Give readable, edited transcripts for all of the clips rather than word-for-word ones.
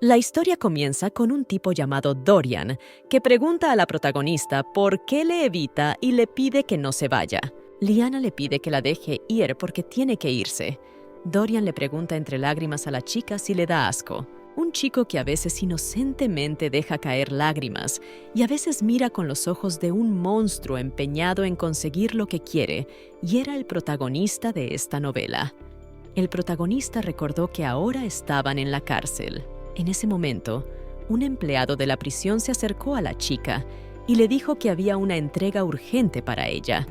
La historia comienza con un tipo llamado Dorian, que pregunta a la protagonista por qué le evita y le pide que no se vaya. Liana le pide que la deje ir porque tiene que irse. Dorian le pregunta entre lágrimas a la chica si le da asco. Un chico que a veces inocentemente deja caer lágrimas y a veces mira con los ojos de un monstruo empeñado en conseguir lo que quiere, y era el protagonista de esta novela. El protagonista recordó que ahora estaban en la cárcel. En ese momento, un empleado de la prisión se acercó a la chica y le dijo que había una entrega urgente para ella.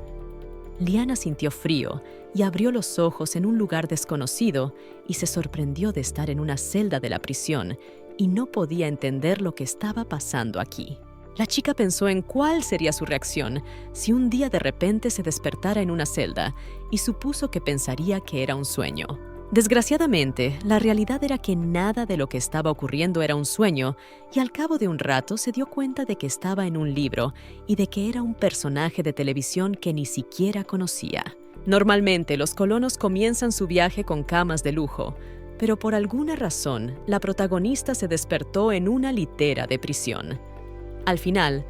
Liana sintió frío y abrió los ojos en un lugar desconocido y se sorprendió de estar en una celda de la prisión y no podía entender lo que estaba pasando aquí. La chica pensó en cuál sería su reacción si un día de repente se despertara en una celda y supuso que pensaría que era un sueño. Desgraciadamente, la realidad era que nada de lo que estaba ocurriendo era un sueño, y al cabo de un rato se dio cuenta de que estaba en un libro y de que era un personaje de televisión que ni siquiera conocía. Normalmente, los colonos comienzan su viaje con camas de lujo, pero por alguna razón, la protagonista se despertó en una litera de prisión. Al final,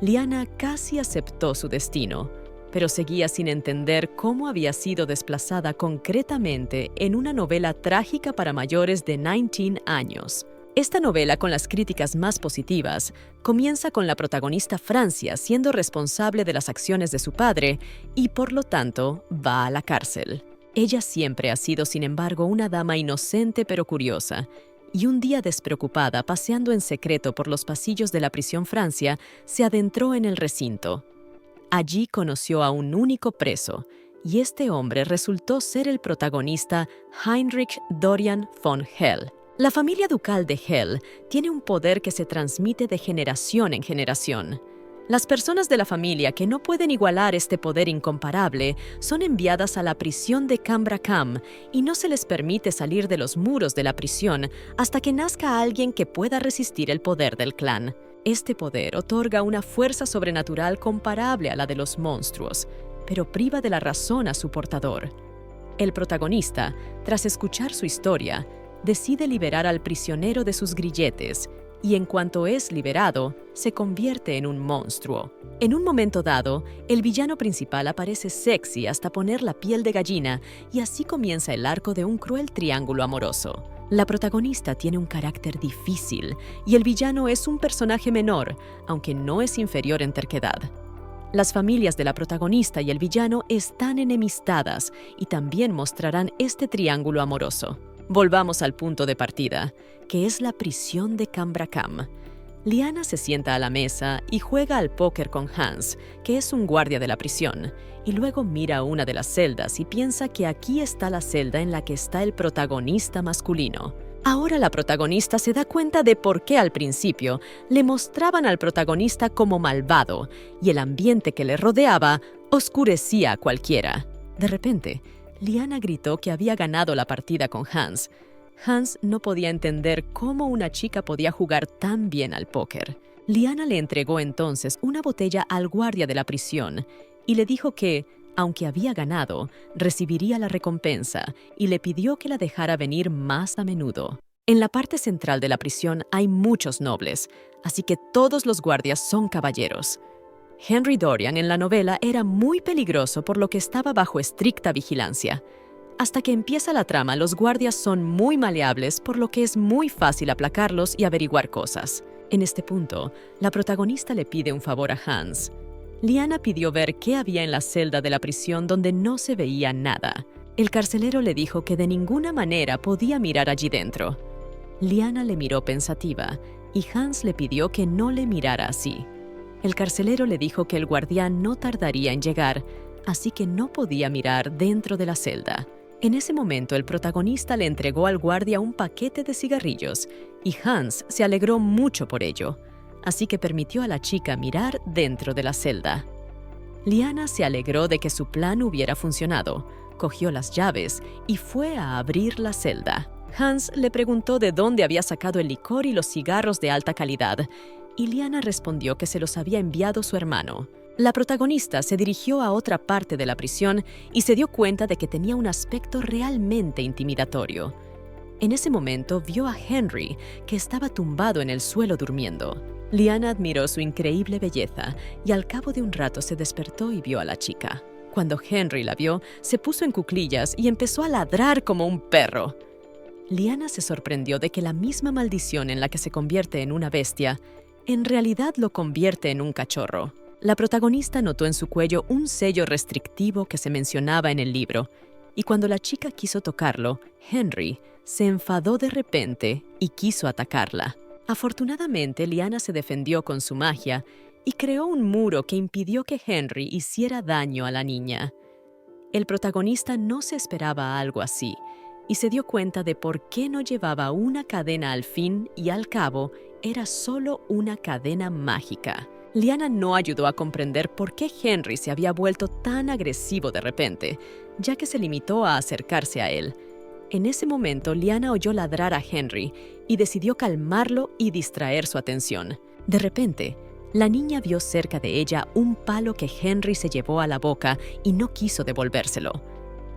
Liana casi aceptó su destino, pero seguía sin entender cómo había sido desplazada concretamente en una novela trágica para mayores de 19 años. Esta novela, con las críticas más positivas, comienza con la protagonista Francia siendo responsable de las acciones de su padre y, por lo tanto, va a la cárcel. Ella siempre ha sido, sin embargo, una dama inocente pero curiosa, y un día despreocupada, paseando en secreto por los pasillos de la prisión Francia, se adentró en el recinto. Allí conoció a un único preso, y este hombre resultó ser el protagonista Heinrich Dorian von Hell. La familia ducal de Hell tiene un poder que se transmite de generación en generación. Las personas de la familia que no pueden igualar este poder incomparable son enviadas a la prisión de Cambrakam y no se les permite salir de los muros de la prisión hasta que nazca alguien que pueda resistir el poder del clan. Este poder otorga una fuerza sobrenatural comparable a la de los monstruos, pero priva de la razón a su portador. El protagonista, tras escuchar su historia, decide liberar al prisionero de sus grilletes y, en cuanto es liberado, se convierte en un monstruo. En un momento dado, el villano principal aparece sexy hasta poner la piel de gallina, y así comienza el arco de un cruel triángulo amoroso. La protagonista tiene un carácter difícil y el villano es un personaje menor, aunque no es inferior en terquedad. Las familias de la protagonista y el villano están enemistadas y también mostrarán este triángulo amoroso. Volvamos al punto de partida, que es la prisión de Cambrakam. Liana se sienta a la mesa y juega al póker con Hans, que es un guardia de la prisión, y luego mira una de las celdas y piensa que aquí está la celda en la que está el protagonista masculino. Ahora la protagonista se da cuenta de por qué al principio le mostraban al protagonista como malvado y el ambiente que le rodeaba oscurecía a cualquiera. De repente, Liana gritó que había ganado la partida con Hans. Hans no podía entender cómo una chica podía jugar tan bien al póker. Liana le entregó entonces una botella al guardia de la prisión y le dijo que, aunque había ganado, recibiría la recompensa, y le pidió que la dejara venir más a menudo. En la parte central de la prisión hay muchos nobles, así que todos los guardias son caballeros. Henry Dorian en la novela era muy peligroso por lo que estaba bajo estricta vigilancia. Hasta que empieza la trama, los guardias son muy maleables, por lo que es muy fácil aplacarlos y averiguar cosas. En este punto, la protagonista le pide un favor a Hans. Liana pidió ver qué había en la celda de la prisión donde no se veía nada. El carcelero le dijo que de ninguna manera podía mirar allí dentro. Liana le miró pensativa y Hans le pidió que no le mirara así. El carcelero le dijo que el guardián no tardaría en llegar, así que no podía mirar dentro de la celda. En ese momento, el protagonista le entregó al guardia un paquete de cigarrillos y Hans se alegró mucho por ello, así que permitió a la chica mirar dentro de la celda. Liana se alegró de que su plan hubiera funcionado, cogió las llaves y fue a abrir la celda. Hans le preguntó de dónde había sacado el licor y los cigarros de alta calidad, y Liana respondió que se los había enviado su hermano. La protagonista se dirigió a otra parte de la prisión y se dio cuenta de que tenía un aspecto realmente intimidatorio. En ese momento vio a Henry, que estaba tumbado en el suelo durmiendo. Liana admiró su increíble belleza y al cabo de un rato se despertó y vio a la chica. Cuando Henry la vio, se puso en cuclillas y empezó a ladrar como un perro. Liana se sorprendió de que la misma maldición en la que se convierte en una bestia, en realidad lo convierte en un cachorro. La protagonista notó en su cuello un sello restrictivo que se mencionaba en el libro, y cuando la chica quiso tocarlo, Henry se enfadó de repente y quiso atacarla. Afortunadamente, Liana se defendió con su magia y creó un muro que impidió que Henry hiciera daño a la niña. El protagonista no se esperaba algo así y se dio cuenta de por qué no llevaba una cadena al fin y al cabo era solo una cadena mágica. Liana no ayudó a comprender por qué Henry se había vuelto tan agresivo de repente, ya que se limitó a acercarse a él. En ese momento, Liana oyó ladrar a Henry y decidió calmarlo y distraer su atención. De repente, la niña vio cerca de ella un palo que Henry se llevó a la boca y no quiso devolvérselo.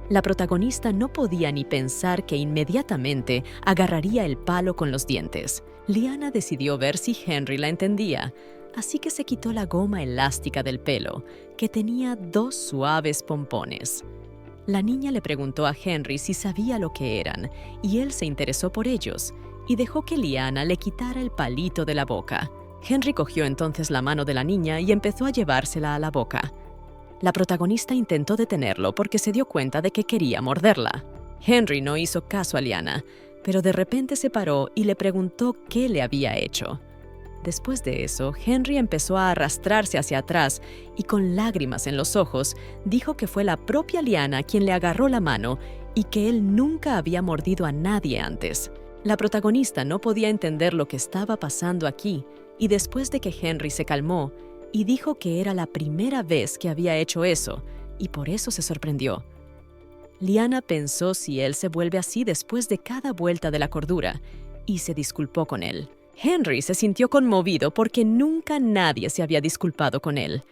La protagonista no podía ni pensar que inmediatamente agarraría el palo con los dientes. Liana decidió ver si Henry la entendía, así que se quitó la goma elástica del pelo, que tenía 2 suaves pompones. La niña le preguntó a Henry si sabía lo que eran, y él se interesó por ellos, y dejó que Liana le quitara el palito de la boca. Henry cogió entonces la mano de la niña y empezó a llevársela a la boca. La protagonista intentó detenerlo porque se dio cuenta de que quería morderla. Henry no hizo caso a Liana, pero de repente se paró y le preguntó qué le había hecho. Después de eso, Henry empezó a arrastrarse hacia atrás y con lágrimas en los ojos, dijo que fue la propia Liana quien le agarró la mano y que él nunca había mordido a nadie antes. La protagonista no podía entender lo que estaba pasando aquí y después de que Henry se calmó y dijo que era la primera vez que había hecho eso y por eso se sorprendió. Liana pensó si él se vuelve así después de cada vuelta de la cordura y se disculpó con él. Henry se sintió conmovido porque nunca nadie se había disculpado con él.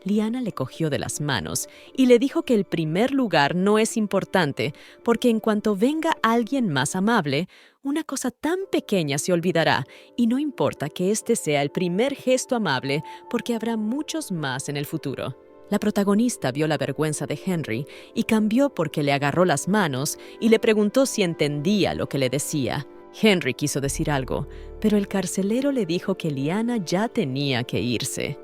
Liana le cogió de las manos y le dijo que el primer lugar no es importante porque en cuanto venga alguien más amable, una cosa tan pequeña se olvidará y no importa que este sea el primer gesto amable porque habrá muchos más en el futuro. La protagonista vio la vergüenza de Henry y cambió porque le agarró las manos y le preguntó si entendía lo que le decía. Henry quiso decir algo, pero el carcelero le dijo que Liana ya tenía que irse.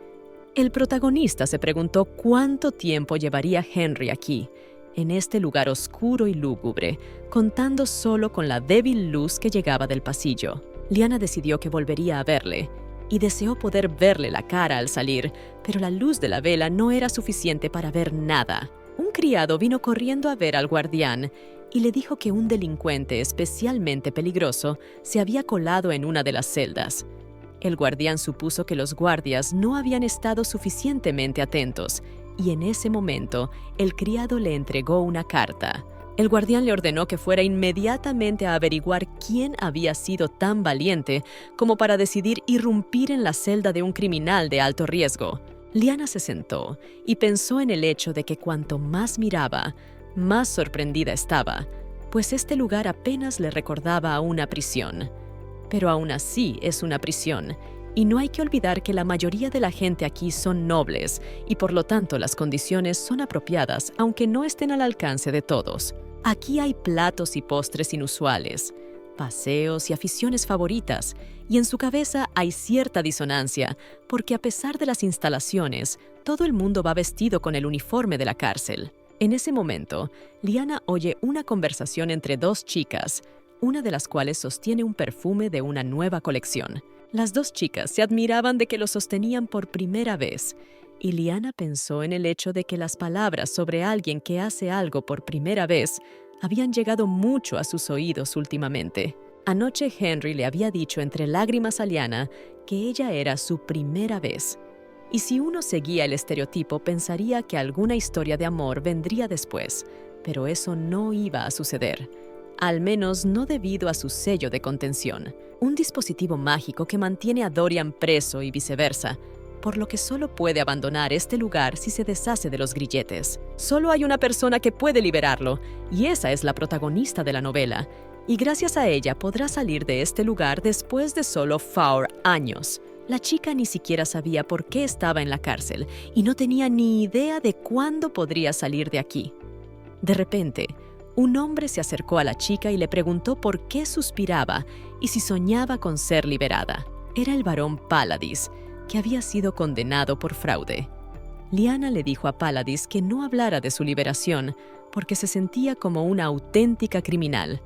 El protagonista se preguntó cuánto tiempo llevaría Henry aquí, en este lugar oscuro y lúgubre, contando solo con la débil luz que llegaba del pasillo. Liana decidió que volvería a verle, y deseó poder verle la cara al salir, pero la luz de la vela no era suficiente para ver nada. Un criado vino corriendo a ver al guardián, y le dijo que un delincuente especialmente peligroso se había colado en una de las celdas. El guardián supuso que los guardias no habían estado suficientemente atentos, y en ese momento el criado le entregó una carta. El guardián le ordenó que fuera inmediatamente a averiguar quién había sido tan valiente como para decidir irrumpir en la celda de un criminal de alto riesgo. Liana se sentó y pensó en el hecho de que cuanto más miraba, más sorprendida estaba, pues este lugar apenas le recordaba a una prisión. Pero aún así es una prisión, y no hay que olvidar que la mayoría de la gente aquí son nobles, y por lo tanto las condiciones son apropiadas, aunque no estén al alcance de todos. Aquí hay platos y postres inusuales, paseos y aficiones favoritas, y en su cabeza hay cierta disonancia, porque a pesar de las instalaciones, todo el mundo va vestido con el uniforme de la cárcel. En ese momento, Liana oye una conversación entre 2 chicas, una de las cuales sostiene un perfume de una nueva colección. Las 2 chicas se admiraban de que lo sostenían por primera vez, y Liana pensó en el hecho de que las palabras sobre alguien que hace algo por primera vez habían llegado mucho a sus oídos últimamente. Anoche Henry le había dicho entre lágrimas a Liana que ella era su primera vez. Y si uno seguía el estereotipo, pensaría que alguna historia de amor vendría después, pero eso no iba a suceder. Al menos no debido a su sello de contención, un dispositivo mágico que mantiene a Dorian preso y viceversa, por lo que solo puede abandonar este lugar si se deshace de los grilletes. Solo hay una persona que puede liberarlo, y esa es la protagonista de la novela, y gracias a ella podrá salir de este lugar después de solo 4 años. La chica ni siquiera sabía por qué estaba en la cárcel y no tenía ni idea de cuándo podría salir de aquí. De repente, un hombre se acercó a la chica y le preguntó por qué suspiraba y si soñaba con ser liberada. Era el barón Paladis, que había sido condenado por fraude. Lyanna le dijo a Paladis que no hablara de su liberación porque se sentía como una auténtica criminal.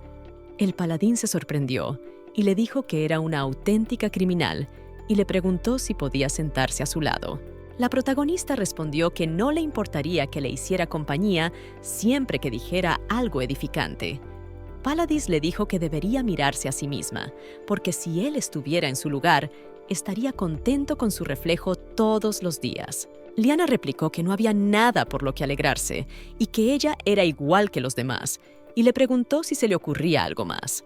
El paladín se sorprendió y le dijo que era una auténtica criminal y le preguntó si podía sentarse a su lado. La protagonista respondió que no le importaría que le hiciera compañía siempre que dijera algo edificante. Paladis le dijo que debería mirarse a sí misma, porque si él estuviera en su lugar, estaría contento con su reflejo todos los días. Lyanna replicó que no había nada por lo que alegrarse y que ella era igual que los demás, y le preguntó si se le ocurría algo más.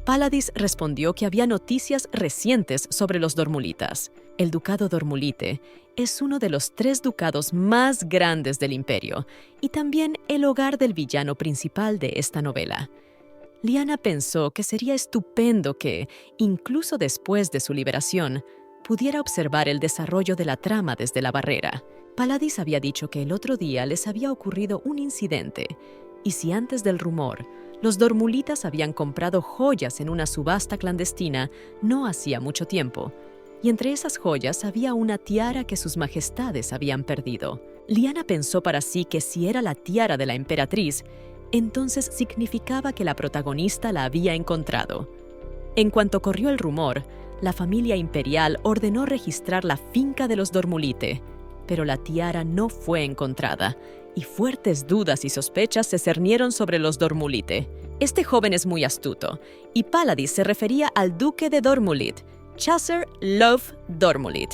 Paladis respondió que había noticias recientes sobre los Dormulitas. El ducado Dormulite es uno de los 3 ducados más grandes del imperio y también el hogar del villano principal de esta novela. Lyanna pensó que sería estupendo que, incluso después de su liberación, pudiera observar el desarrollo de la trama desde la barrera. Paladis había dicho que el otro día les había ocurrido un incidente, y si antes del rumor, los Dormulitas habían comprado joyas en una subasta clandestina no hacía mucho tiempo, y entre esas joyas había una tiara que sus majestades habían perdido. Lyanna pensó para sí que si era la tiara de la emperatriz, entonces significaba que la protagonista la había encontrado. En cuanto corrió el rumor, la familia imperial ordenó registrar la finca de los Dormulite, pero la tiara no fue encontrada, y fuertes dudas y sospechas se cernieron sobre los Dormulite. Este joven es muy astuto, y Paladis se refería al duque de Dormulit, Chaser Love Dormulit.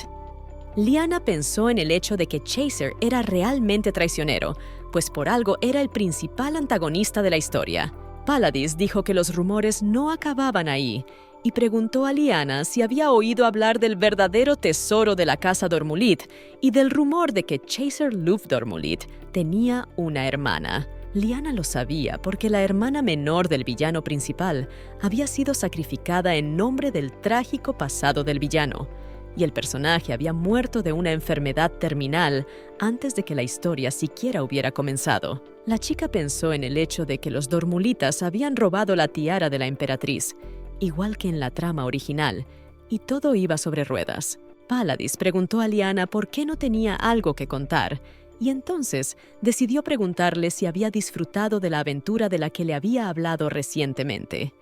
Lyanna pensó en el hecho de que Chaser era realmente traicionero, pues por algo era el principal antagonista de la historia. Paladis dijo que los rumores no acababan ahí, y preguntó a Lyanna si había oído hablar del verdadero tesoro de la casa Dormulit y del rumor de que Chaser Love Dormulit tenía una hermana. Lyanna lo sabía porque la hermana menor del villano principal había sido sacrificada en nombre del trágico pasado del villano, y el personaje había muerto de una enfermedad terminal antes de que la historia siquiera hubiera comenzado. La chica pensó en el hecho de que los Dormulitas habían robado la tiara de la emperatriz, igual que en la trama original, y todo iba sobre ruedas. Paladis preguntó a Lyanna por qué no tenía algo que contar, y entonces decidió preguntarle si había disfrutado de la aventura de la que le había hablado recientemente.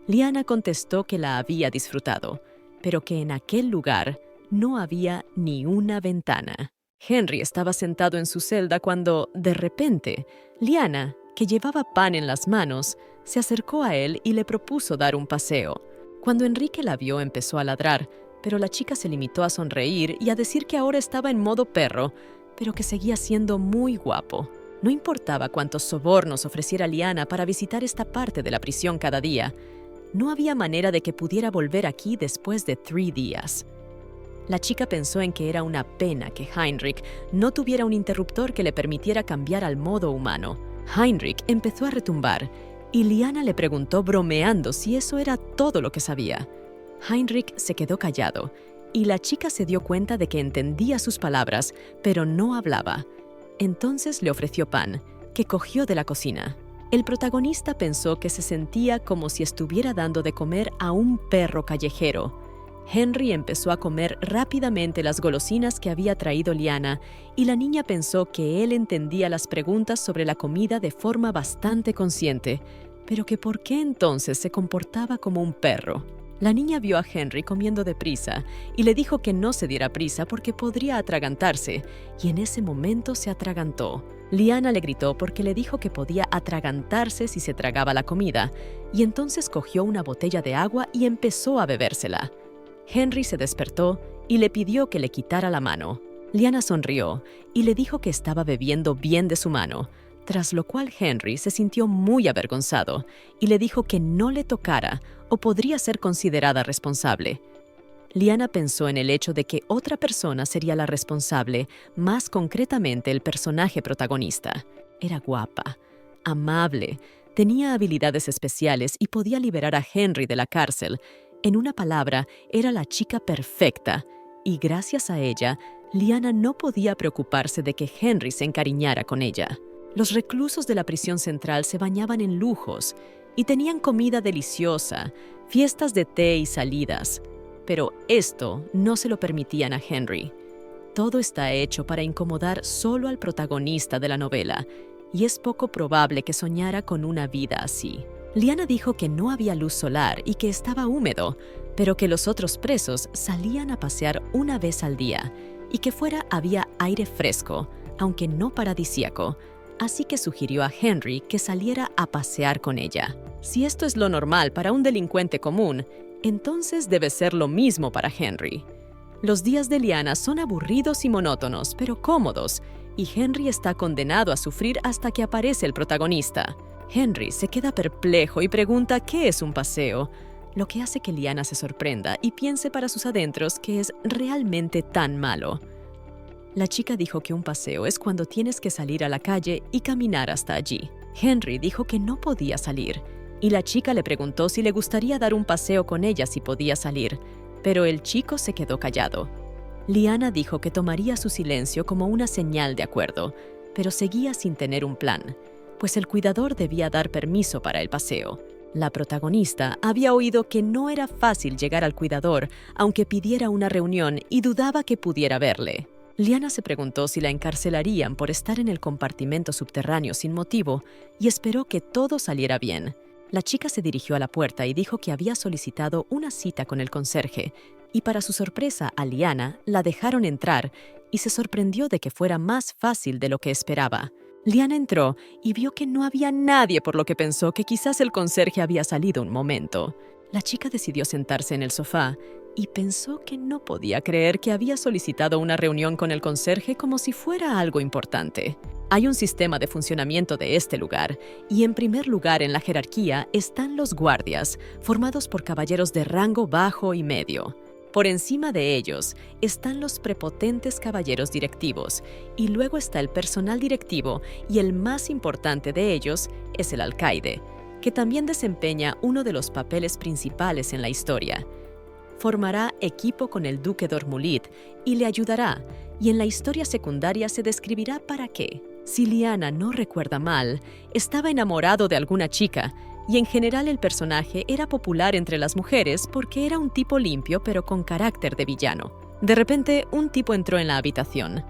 Lyanna contestó que la había disfrutado, pero que en aquel lugar no había ni una ventana. Henry estaba sentado en su celda cuando, de repente, Lyanna, que llevaba pan en las manos, se acercó a él y le propuso dar un paseo. Cuando Enrique la vio, empezó a ladrar, pero la chica se limitó a sonreír y a decir que ahora estaba en modo perro, pero que seguía siendo muy guapo. No importaba cuántos sobornos ofreciera Lyanna para visitar esta parte de la prisión cada día. No había manera de que pudiera volver aquí después de 3 días. La chica pensó en que era una pena que Heinrich no tuviera un interruptor que le permitiera cambiar al modo humano. Heinrich empezó a retumbar, y Lyanna le preguntó bromeando si eso era todo lo que sabía. Heinrich se quedó callado, y la chica se dio cuenta de que entendía sus palabras, pero no hablaba. Entonces le ofreció pan, que cogió de la cocina. El protagonista pensó que se sentía como si estuviera dando de comer a un perro callejero. Henry empezó a comer rápidamente las golosinas que había traído Lyanna, y la niña pensó que él entendía las preguntas sobre la comida de forma bastante consciente, pero que por qué entonces se comportaba como un perro. La niña vio a Henry comiendo deprisa y le dijo que no se diera prisa porque podría atragantarse, y en ese momento se atragantó. Lyanna le gritó porque le dijo que podía atragantarse si se tragaba la comida, y entonces cogió una botella de agua y empezó a bebérsela. Henry se despertó y le pidió que le quitara la mano. Lyanna sonrió y le dijo que estaba bebiendo bien de su mano, tras lo cual Henry se sintió muy avergonzado y le dijo que no le tocara o podría ser considerada responsable. Lyanna pensó en el hecho de que otra persona sería la responsable, más concretamente el personaje protagonista. Era guapa, amable, Tenía habilidades especiales y podía liberar a Henry de la cárcel. En una palabra, era la chica perfecta. Y gracias a ella, Lyanna no podía preocuparse de que Henry se encariñara con ella. Los reclusos de la prisión central se bañaban en lujos y tenían comida deliciosa, fiestas de té y salidas. Pero esto no se lo permitían a Henry. Todo está hecho para incomodar solo al protagonista de la novela, y es poco probable que soñara con una vida así. Lyanna dijo que no había luz solar y que estaba húmedo, pero que los otros presos salían a pasear una vez al día y que fuera había aire fresco, aunque no paradisíaco, así que sugirió a Henry que saliera a pasear con ella. Si esto es lo normal para un delincuente común, entonces debe ser lo mismo para Henry. Los días de Lyanna son aburridos y monótonos, pero cómodos, y Henry está condenado a sufrir hasta que aparece el protagonista. Henry se queda perplejo y pregunta qué es un paseo, lo que hace que Lyanna se sorprenda y piense para sus adentros que es realmente tan malo. La chica dijo que un paseo es cuando tienes que salir a la calle y caminar hasta allí. Henry dijo que no podía salir, y la chica le preguntó si le gustaría dar un paseo con ella si podía salir, pero el chico se quedó callado. Lyanna dijo que tomaría su silencio como una señal de acuerdo, pero seguía sin tener un plan, pues el cuidador debía dar permiso para el paseo. La protagonista había oído que no era fácil llegar al cuidador, aunque pidiera una reunión, y dudaba que pudiera verle. Lyanna se preguntó si la encarcelarían por estar en el compartimento subterráneo sin motivo y esperó que todo saliera bien. La chica se dirigió a la puerta y dijo que había solicitado una cita con el conserje, y para su sorpresa a Lyanna la dejaron entrar y se sorprendió de que fuera más fácil de lo que esperaba. Lyanna entró y vio que no había nadie, por lo que pensó que quizás el conserje había salido un momento. La chica decidió sentarse en el sofá y pensó que no podía creer que había solicitado una reunión con el conserje como si fuera algo importante. Hay un sistema de funcionamiento de este lugar, y en primer lugar en la jerarquía están los guardias, formados por caballeros de rango bajo y medio. Por encima de ellos están los prepotentes caballeros directivos, y luego está el personal directivo, y el más importante de ellos es el alcaide, que también desempeña uno de los papeles principales en la historia. Formará equipo con el duque de Ormulid y le ayudará, y en la historia secundaria se describirá para qué. Si Lyanna no recuerda mal, estaba enamorado de alguna chica, y en general el personaje era popular entre las mujeres porque era un tipo limpio pero con carácter de villano. De repente, un tipo entró en la habitación.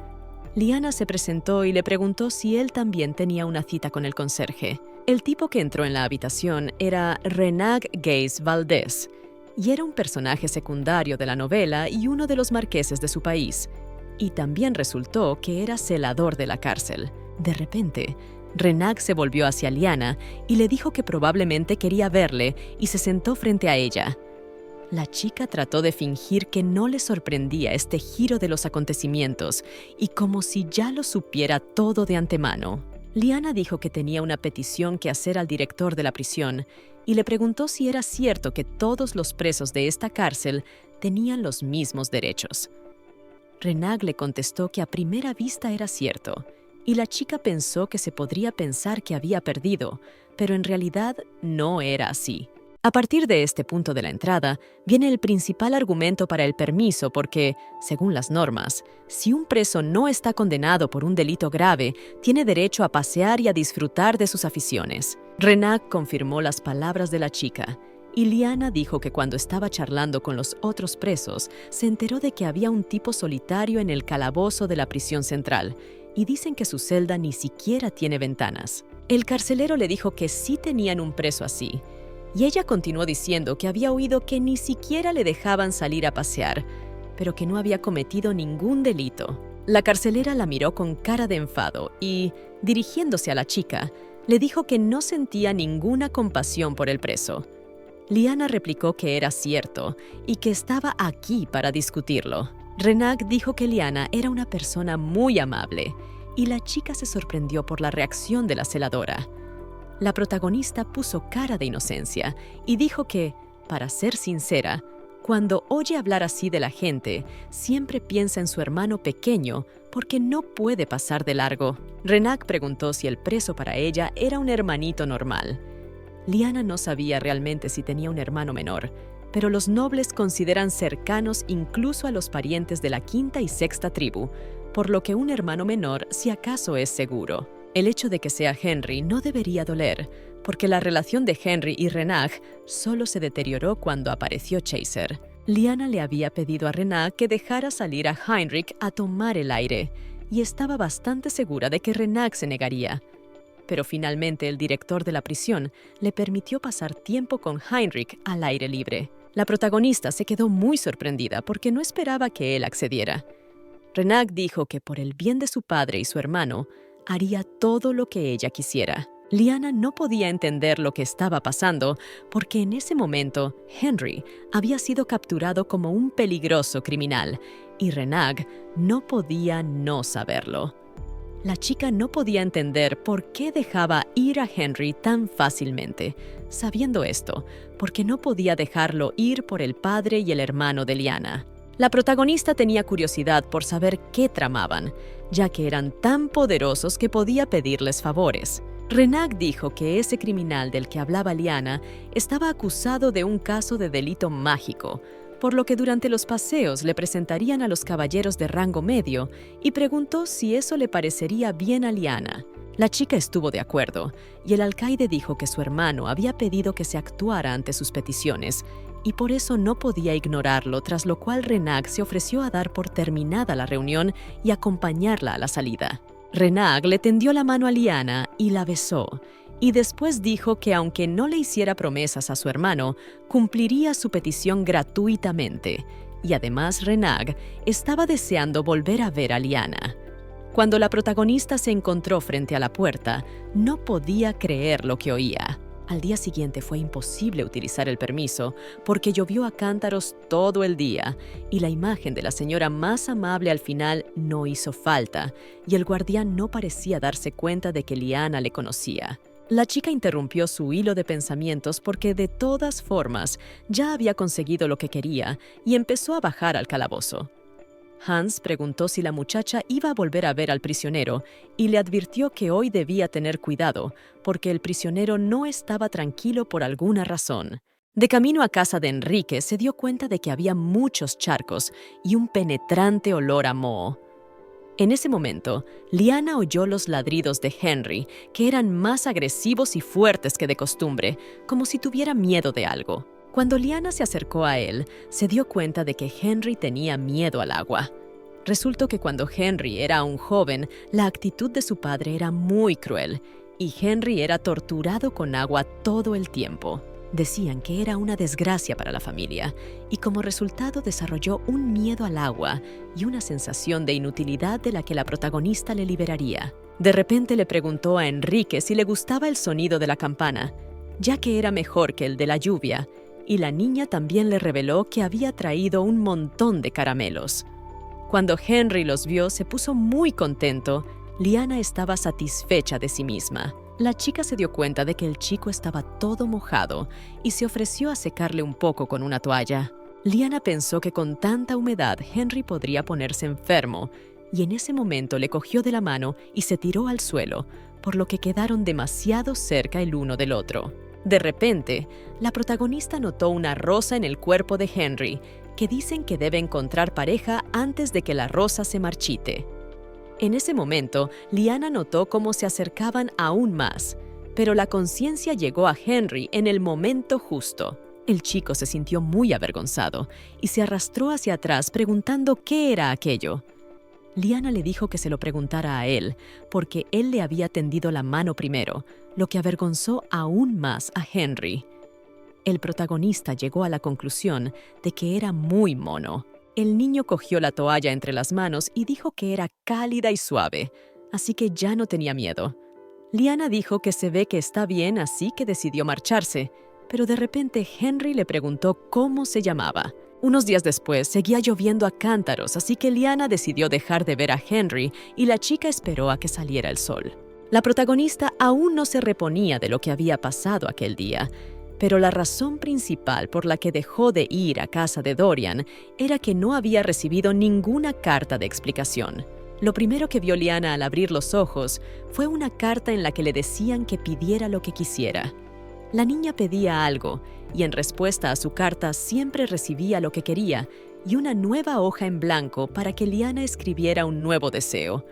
Lyanna se presentó y le preguntó si él también tenía una cita con el conserje. El tipo que entró en la habitación era Renag Gaze Valdez, y era un personaje secundario de la novela y uno de los marqueses de su país. Y también resultó que era celador de la cárcel. De repente, Renag se volvió hacia Lyanna y le dijo que probablemente quería verle y se sentó frente a ella. La chica trató de fingir que no le sorprendía este giro de los acontecimientos y como si ya lo supiera todo de antemano. Lyanna dijo que tenía una petición que hacer al director de la prisión y le preguntó si era cierto que todos los presos de esta cárcel tenían los mismos derechos. Renag le contestó que a primera vista era cierto, y la chica pensó que se podría pensar que había perdido, pero en realidad no era así. A partir de este punto de la entrada, viene el principal argumento para el permiso porque, según las normas, si un preso no está condenado por un delito grave, tiene derecho a pasear y a disfrutar de sus aficiones. Renag confirmó las palabras de la chica, y Lyanna dijo que cuando estaba charlando con los otros presos, se enteró de que había un tipo solitario en el calabozo de la prisión central, y dicen que su celda ni siquiera tiene ventanas. El carcelero le dijo que sí tenían un preso así, y ella continuó diciendo que había oído que ni siquiera le dejaban salir a pasear, pero que no había cometido ningún delito. La carcelera la miró con cara de enfado y, dirigiéndose a la chica, le dijo que no sentía ninguna compasión por el preso. Lyanna replicó que era cierto y que estaba aquí para discutirlo. Renag dijo que Lyanna era una persona muy amable y la chica se sorprendió por la reacción de la celadora. La protagonista puso cara de inocencia y dijo que, para ser sincera, cuando oye hablar así de la gente, siempre piensa en su hermano pequeño porque no puede pasar de largo. Renag preguntó si el preso para ella era un hermanito normal, Lyanna no sabía realmente si tenía un hermano menor, pero los nobles consideran cercanos incluso a los parientes de la quinta y sexta tribu, por lo que un hermano menor si acaso es seguro. El hecho de que sea Henry no debería doler, porque la relación de Henry y Renag solo se deterioró cuando apareció Chaser. Lyanna le había pedido a Renag que dejara salir a Heinrich a tomar el aire, y estaba bastante segura de que Renag se negaría. Pero finalmente el director de la prisión le permitió pasar tiempo con Heinrich al aire libre. La protagonista se quedó muy sorprendida porque no esperaba que él accediera. Renag dijo que por el bien de su padre y su hermano, haría todo lo que ella quisiera. Lyanna no podía entender lo que estaba pasando porque en ese momento Henry había sido capturado como un peligroso criminal y Renag no podía no saberlo. La chica no podía entender por qué dejaba ir a Henry tan fácilmente. Sabiendo esto, porque no podía dejarlo ir por el padre y el hermano de Lyanna. La protagonista tenía curiosidad por saber qué tramaban, ya que eran tan poderosos que podía pedirles favores. Renag dijo que ese criminal del que hablaba Lyanna estaba acusado de un caso de delito mágico, por lo que durante los paseos le presentarían a los caballeros de rango medio y preguntó si eso le parecería bien a Lyanna. La chica estuvo de acuerdo, y el alcaide dijo que su hermano había pedido que se actuara ante sus peticiones, y por eso no podía ignorarlo, tras lo cual Renag se ofreció a dar por terminada la reunión y acompañarla a la salida. Renag le tendió la mano a Lyanna y la besó, y después dijo que aunque no le hiciera promesas a su hermano, cumpliría su petición gratuitamente, y además Renag estaba deseando volver a ver a Lyanna. Cuando la protagonista se encontró frente a la puerta, no podía creer lo que oía. Al día siguiente fue imposible utilizar el permiso porque llovió a cántaros todo el día y la imagen de la señora más amable al final no hizo falta y el guardián no parecía darse cuenta de que Lyanna le conocía. La chica interrumpió su hilo de pensamientos porque de todas formas ya había conseguido lo que quería y empezó a bajar al calabozo. Hans preguntó si la muchacha iba a volver a ver al prisionero y le advirtió que hoy debía tener cuidado, porque el prisionero no estaba tranquilo por alguna razón. De camino a casa de Enrique se dio cuenta de que había muchos charcos y un penetrante olor a moho. En ese momento, Lyanna oyó los ladridos de Henry, que eran más agresivos y fuertes que de costumbre, como si tuviera miedo de algo. Cuando Lyanna se acercó a él, se dio cuenta de que Henry tenía miedo al agua. Resultó que cuando Henry era aún joven, la actitud de su padre era muy cruel, y Henry era torturado con agua todo el tiempo. Decían que era una desgracia para la familia, y como resultado desarrolló un miedo al agua y una sensación de inutilidad de la que la protagonista le liberaría. De repente le preguntó a Enrique si le gustaba el sonido de la campana, ya que era mejor que el de la lluvia, y la niña también le reveló que había traído un montón de caramelos. Cuando Henry los vio, se puso muy contento. Lyanna estaba satisfecha de sí misma. La chica se dio cuenta de que el chico estaba todo mojado y se ofreció a secarle un poco con una toalla. Lyanna pensó que con tanta humedad Henry podría ponerse enfermo, y en ese momento le cogió de la mano y se tiró al suelo, por lo que quedaron demasiado cerca el uno del otro. De repente, la protagonista notó una rosa en el cuerpo de Henry, que dicen que debe encontrar pareja antes de que la rosa se marchite. En ese momento, Lyanna notó cómo se acercaban aún más, pero la conciencia llegó a Henry en el momento justo. El chico se sintió muy avergonzado y se arrastró hacia atrás preguntando qué era aquello. Lyanna le dijo que se lo preguntara a él, porque él le había tendido la mano primero, lo que avergonzó aún más a Henry. El protagonista llegó a la conclusión de que era muy mono. El niño cogió la toalla entre las manos y dijo que era cálida y suave, así que ya no tenía miedo. Lyanna dijo que se ve que está bien, así que decidió marcharse, pero de repente Henry le preguntó cómo se llamaba. Unos días después, seguía lloviendo a cántaros, así que Lyanna decidió dejar de ver a Henry y la chica esperó a que saliera el sol. La protagonista aún no se reponía de lo que había pasado aquel día, pero la razón principal por la que dejó de ir a casa de Dorian era que no había recibido ninguna carta de explicación. Lo primero que vio Lyanna al abrir los ojos fue una carta en la que le decían que pidiera lo que quisiera. La niña pedía algo, y en respuesta a su carta siempre recibía lo que quería y una nueva hoja en blanco para que Lyanna escribiera un nuevo deseo.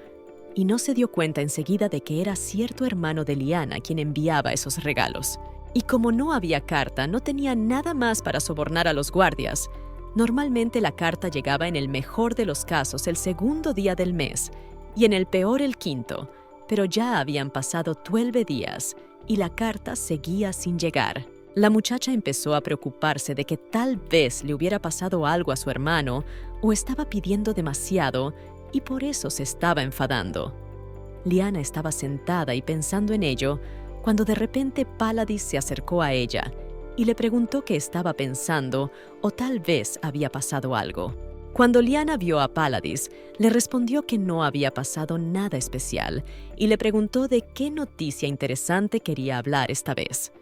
Y no se dio cuenta enseguida de que era cierto hermano de Lyanna quien enviaba esos regalos. Y como no había carta, no tenía nada más para sobornar a los guardias. Normalmente la carta llegaba en el mejor de los casos el segundo día del mes y en el peor el quinto, pero ya habían pasado 12 días y la carta seguía sin llegar. La muchacha empezó a preocuparse de que tal vez le hubiera pasado algo a su hermano o estaba pidiendo demasiado y por eso se estaba enfadando. Lyanna estaba sentada y pensando en ello cuando de repente Paladis se acercó a ella y le preguntó qué estaba pensando o tal vez había pasado algo. Cuando Lyanna vio a Paladis, le respondió que no había pasado nada especial y le preguntó de qué noticia interesante quería hablar esta vez.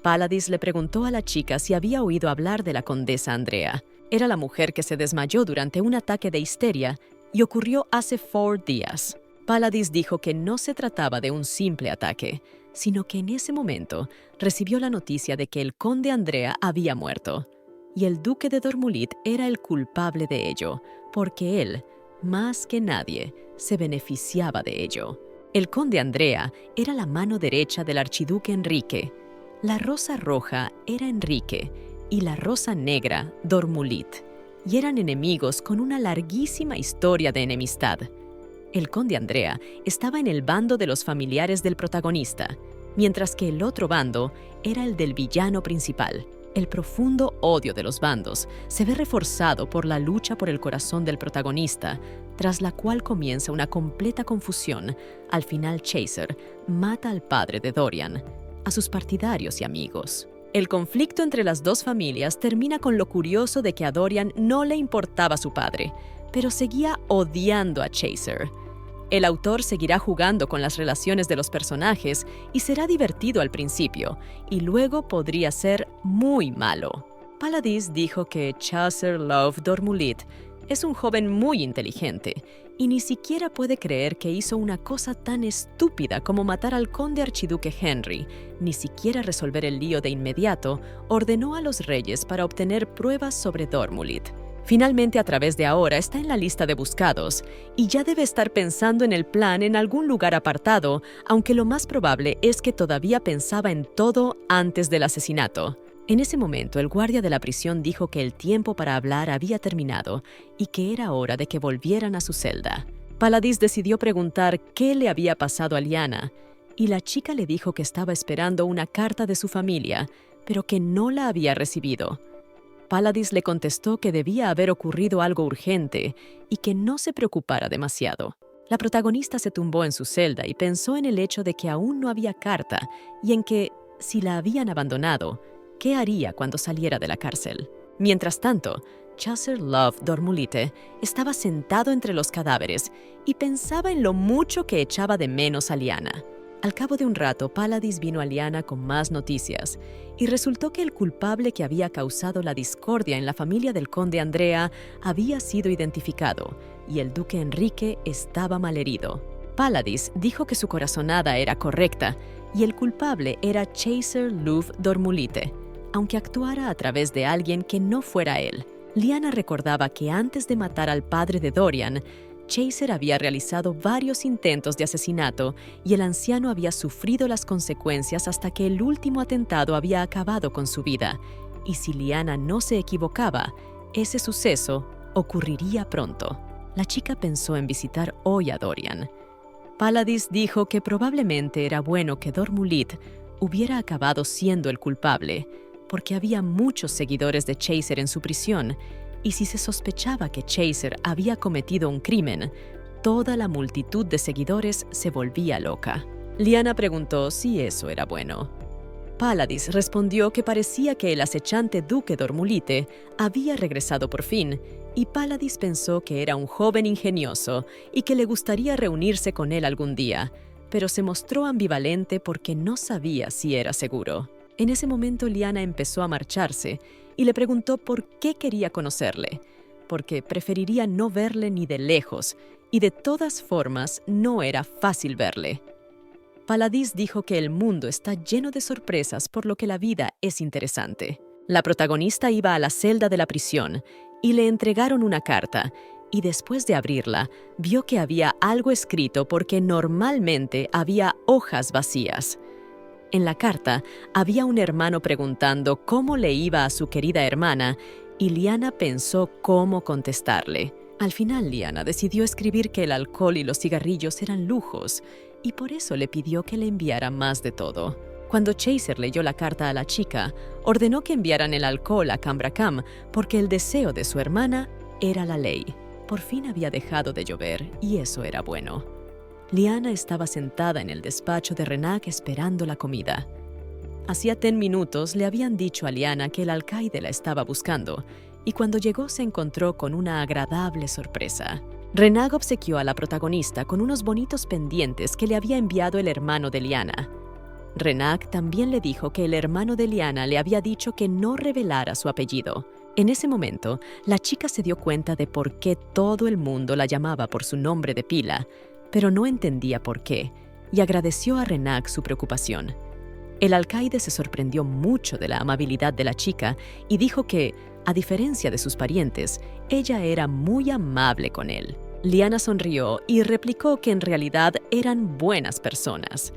Paladis le preguntó a la chica si había oído hablar de la condesa Andrea. Era la mujer que se desmayó durante un ataque de histeria y ocurrió hace 4 días. Paladis dijo que no se trataba de un simple ataque, sino que en ese momento recibió la noticia de que el conde Andrea había muerto. Y el duque de Dormulit era el culpable de ello, porque él, más que nadie, se beneficiaba de ello. El conde Andrea era la mano derecha del archiduque Enrique. La rosa roja era Enrique y la rosa negra Dormulit, y eran enemigos con una larguísima historia de enemistad. El conde Andrea estaba en el bando de los familiares del protagonista, mientras que el otro bando era el del villano principal. El profundo odio de los bandos se ve reforzado por la lucha por el corazón del protagonista, tras la cual comienza una completa confusión. Al final, Chaser mata al padre de Dorian, a sus partidarios y amigos. El conflicto entre las dos familias termina con lo curioso de que a Dorian no le importaba su padre, pero seguía odiando a Chaser. El autor seguirá jugando con las relaciones de los personajes y será divertido al principio, y luego podría ser muy malo. Paladis dijo que Chaser Love Dormulit es un joven muy inteligente y ni siquiera puede creer que hizo una cosa tan estúpida como matar al conde archiduque Henry. Ni siquiera resolver el lío de inmediato, ordenó a los reyes para obtener pruebas sobre Dormulit. Finalmente, a través de ahora, está en la lista de buscados y ya debe estar pensando en el plan en algún lugar apartado, aunque lo más probable es que todavía pensaba en todo antes del asesinato. En ese momento, el guardia de la prisión dijo que el tiempo para hablar había terminado y que era hora de que volvieran a su celda. Paladis decidió preguntar qué le había pasado a Lyanna, y la chica le dijo que estaba esperando una carta de su familia, pero que no la había recibido. Paladis le contestó que debía haber ocurrido algo urgente y que no se preocupara demasiado. La protagonista se tumbó en su celda y pensó en el hecho de que aún no había carta y en que, si la habían abandonado, ¿qué haría cuando saliera de la cárcel? Mientras tanto, Chaser Love Dormulite estaba sentado entre los cadáveres y pensaba en lo mucho que echaba de menos a Lyanna. Al cabo de un rato, Paladis vino a Lyanna con más noticias y resultó que el culpable que había causado la discordia en la familia del conde Andrea había sido identificado y el duque Enrique estaba malherido. Paladis dijo que su corazonada era correcta y el culpable era Chaser Love Dormulite, aunque actuara a través de alguien que no fuera él. Lyanna recordaba que antes de matar al padre de Dorian, Chaser había realizado varios intentos de asesinato y el anciano había sufrido las consecuencias hasta que el último atentado había acabado con su vida. Y si Lyanna no se equivocaba, ese suceso ocurriría pronto. La chica pensó en visitar hoy a Dorian. Paladis dijo que probablemente era bueno que Dormulit hubiera acabado siendo el culpable, porque había muchos seguidores de Chaser en su prisión, y si se sospechaba que Chaser había cometido un crimen, toda la multitud de seguidores se volvía loca. Lyanna preguntó si eso era bueno. Paladis respondió que parecía que el acechante duque Dormulite había regresado por fin, y Paladis pensó que era un joven ingenioso y que le gustaría reunirse con él algún día, pero se mostró ambivalente porque no sabía si era seguro. En ese momento Lyanna empezó a marcharse y le preguntó por qué quería conocerle, porque preferiría no verle ni de lejos, y de todas formas no era fácil verle. Paladís dijo que el mundo está lleno de sorpresas, por lo que la vida es interesante. La protagonista iba a la celda de la prisión y le entregaron una carta, y después de abrirla, vio que había algo escrito porque normalmente había hojas vacías. En la carta había un hermano preguntando cómo le iba a su querida hermana, y Liana pensó cómo contestarle. Al final, Liana decidió escribir que el alcohol y los cigarrillos eran lujos, y por eso le pidió que le enviara más de todo. Cuando Chaser leyó la carta a la chica, ordenó que enviaran el alcohol a Cambrakam porque el deseo de su hermana era la ley. Por fin había dejado de llover, y eso era bueno. Liana estaba sentada en el despacho de Renag esperando la comida. Hacía 10 minutos le habían dicho a Liana que el alcaide la estaba buscando, y cuando llegó se encontró con una agradable sorpresa. Renag obsequió a la protagonista con unos bonitos pendientes que le había enviado el hermano de Liana. Renag también le dijo que el hermano de Liana le había dicho que no revelara su apellido. En ese momento, la chica se dio cuenta de por qué todo el mundo la llamaba por su nombre de pila, pero no entendía por qué, y agradeció a Renag su preocupación. El alcaide se sorprendió mucho de la amabilidad de la chica y dijo que, a diferencia de sus parientes, ella era muy amable con él. Liana sonrió y replicó que en realidad eran buenas personas.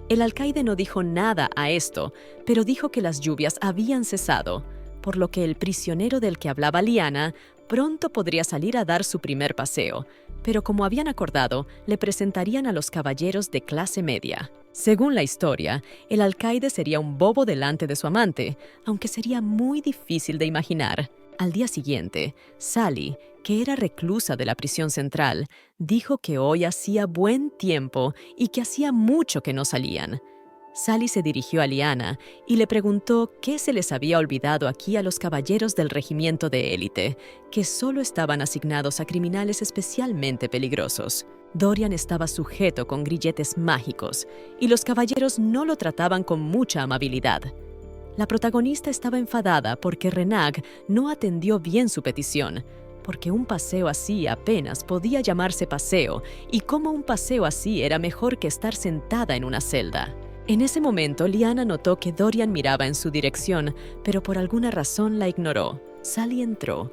El alcaide no dijo nada a esto, pero dijo que las lluvias habían cesado, por lo que el prisionero del que hablaba Liana pronto podría salir a dar su primer paseo, pero como habían acordado, le presentarían a los caballeros de clase media. Según la historia, el alcaide sería un bobo delante de su amante, aunque sería muy difícil de imaginar. Al día siguiente, Sally, que era reclusa de la prisión central, dijo que hoy hacía buen tiempo y que hacía mucho que no salían. Sally se dirigió a Liana y le preguntó qué se les había olvidado aquí a los caballeros del regimiento de élite, que solo estaban asignados a criminales especialmente peligrosos. Dorian estaba sujeto con grilletes mágicos y los caballeros no lo trataban con mucha amabilidad. La protagonista estaba enfadada porque Renag no atendió bien su petición, porque un paseo así apenas podía llamarse paseo, y cómo un paseo así era mejor que estar sentada en una celda. En ese momento, Liana notó que Dorian miraba en su dirección, pero por alguna razón la ignoró. Sally entró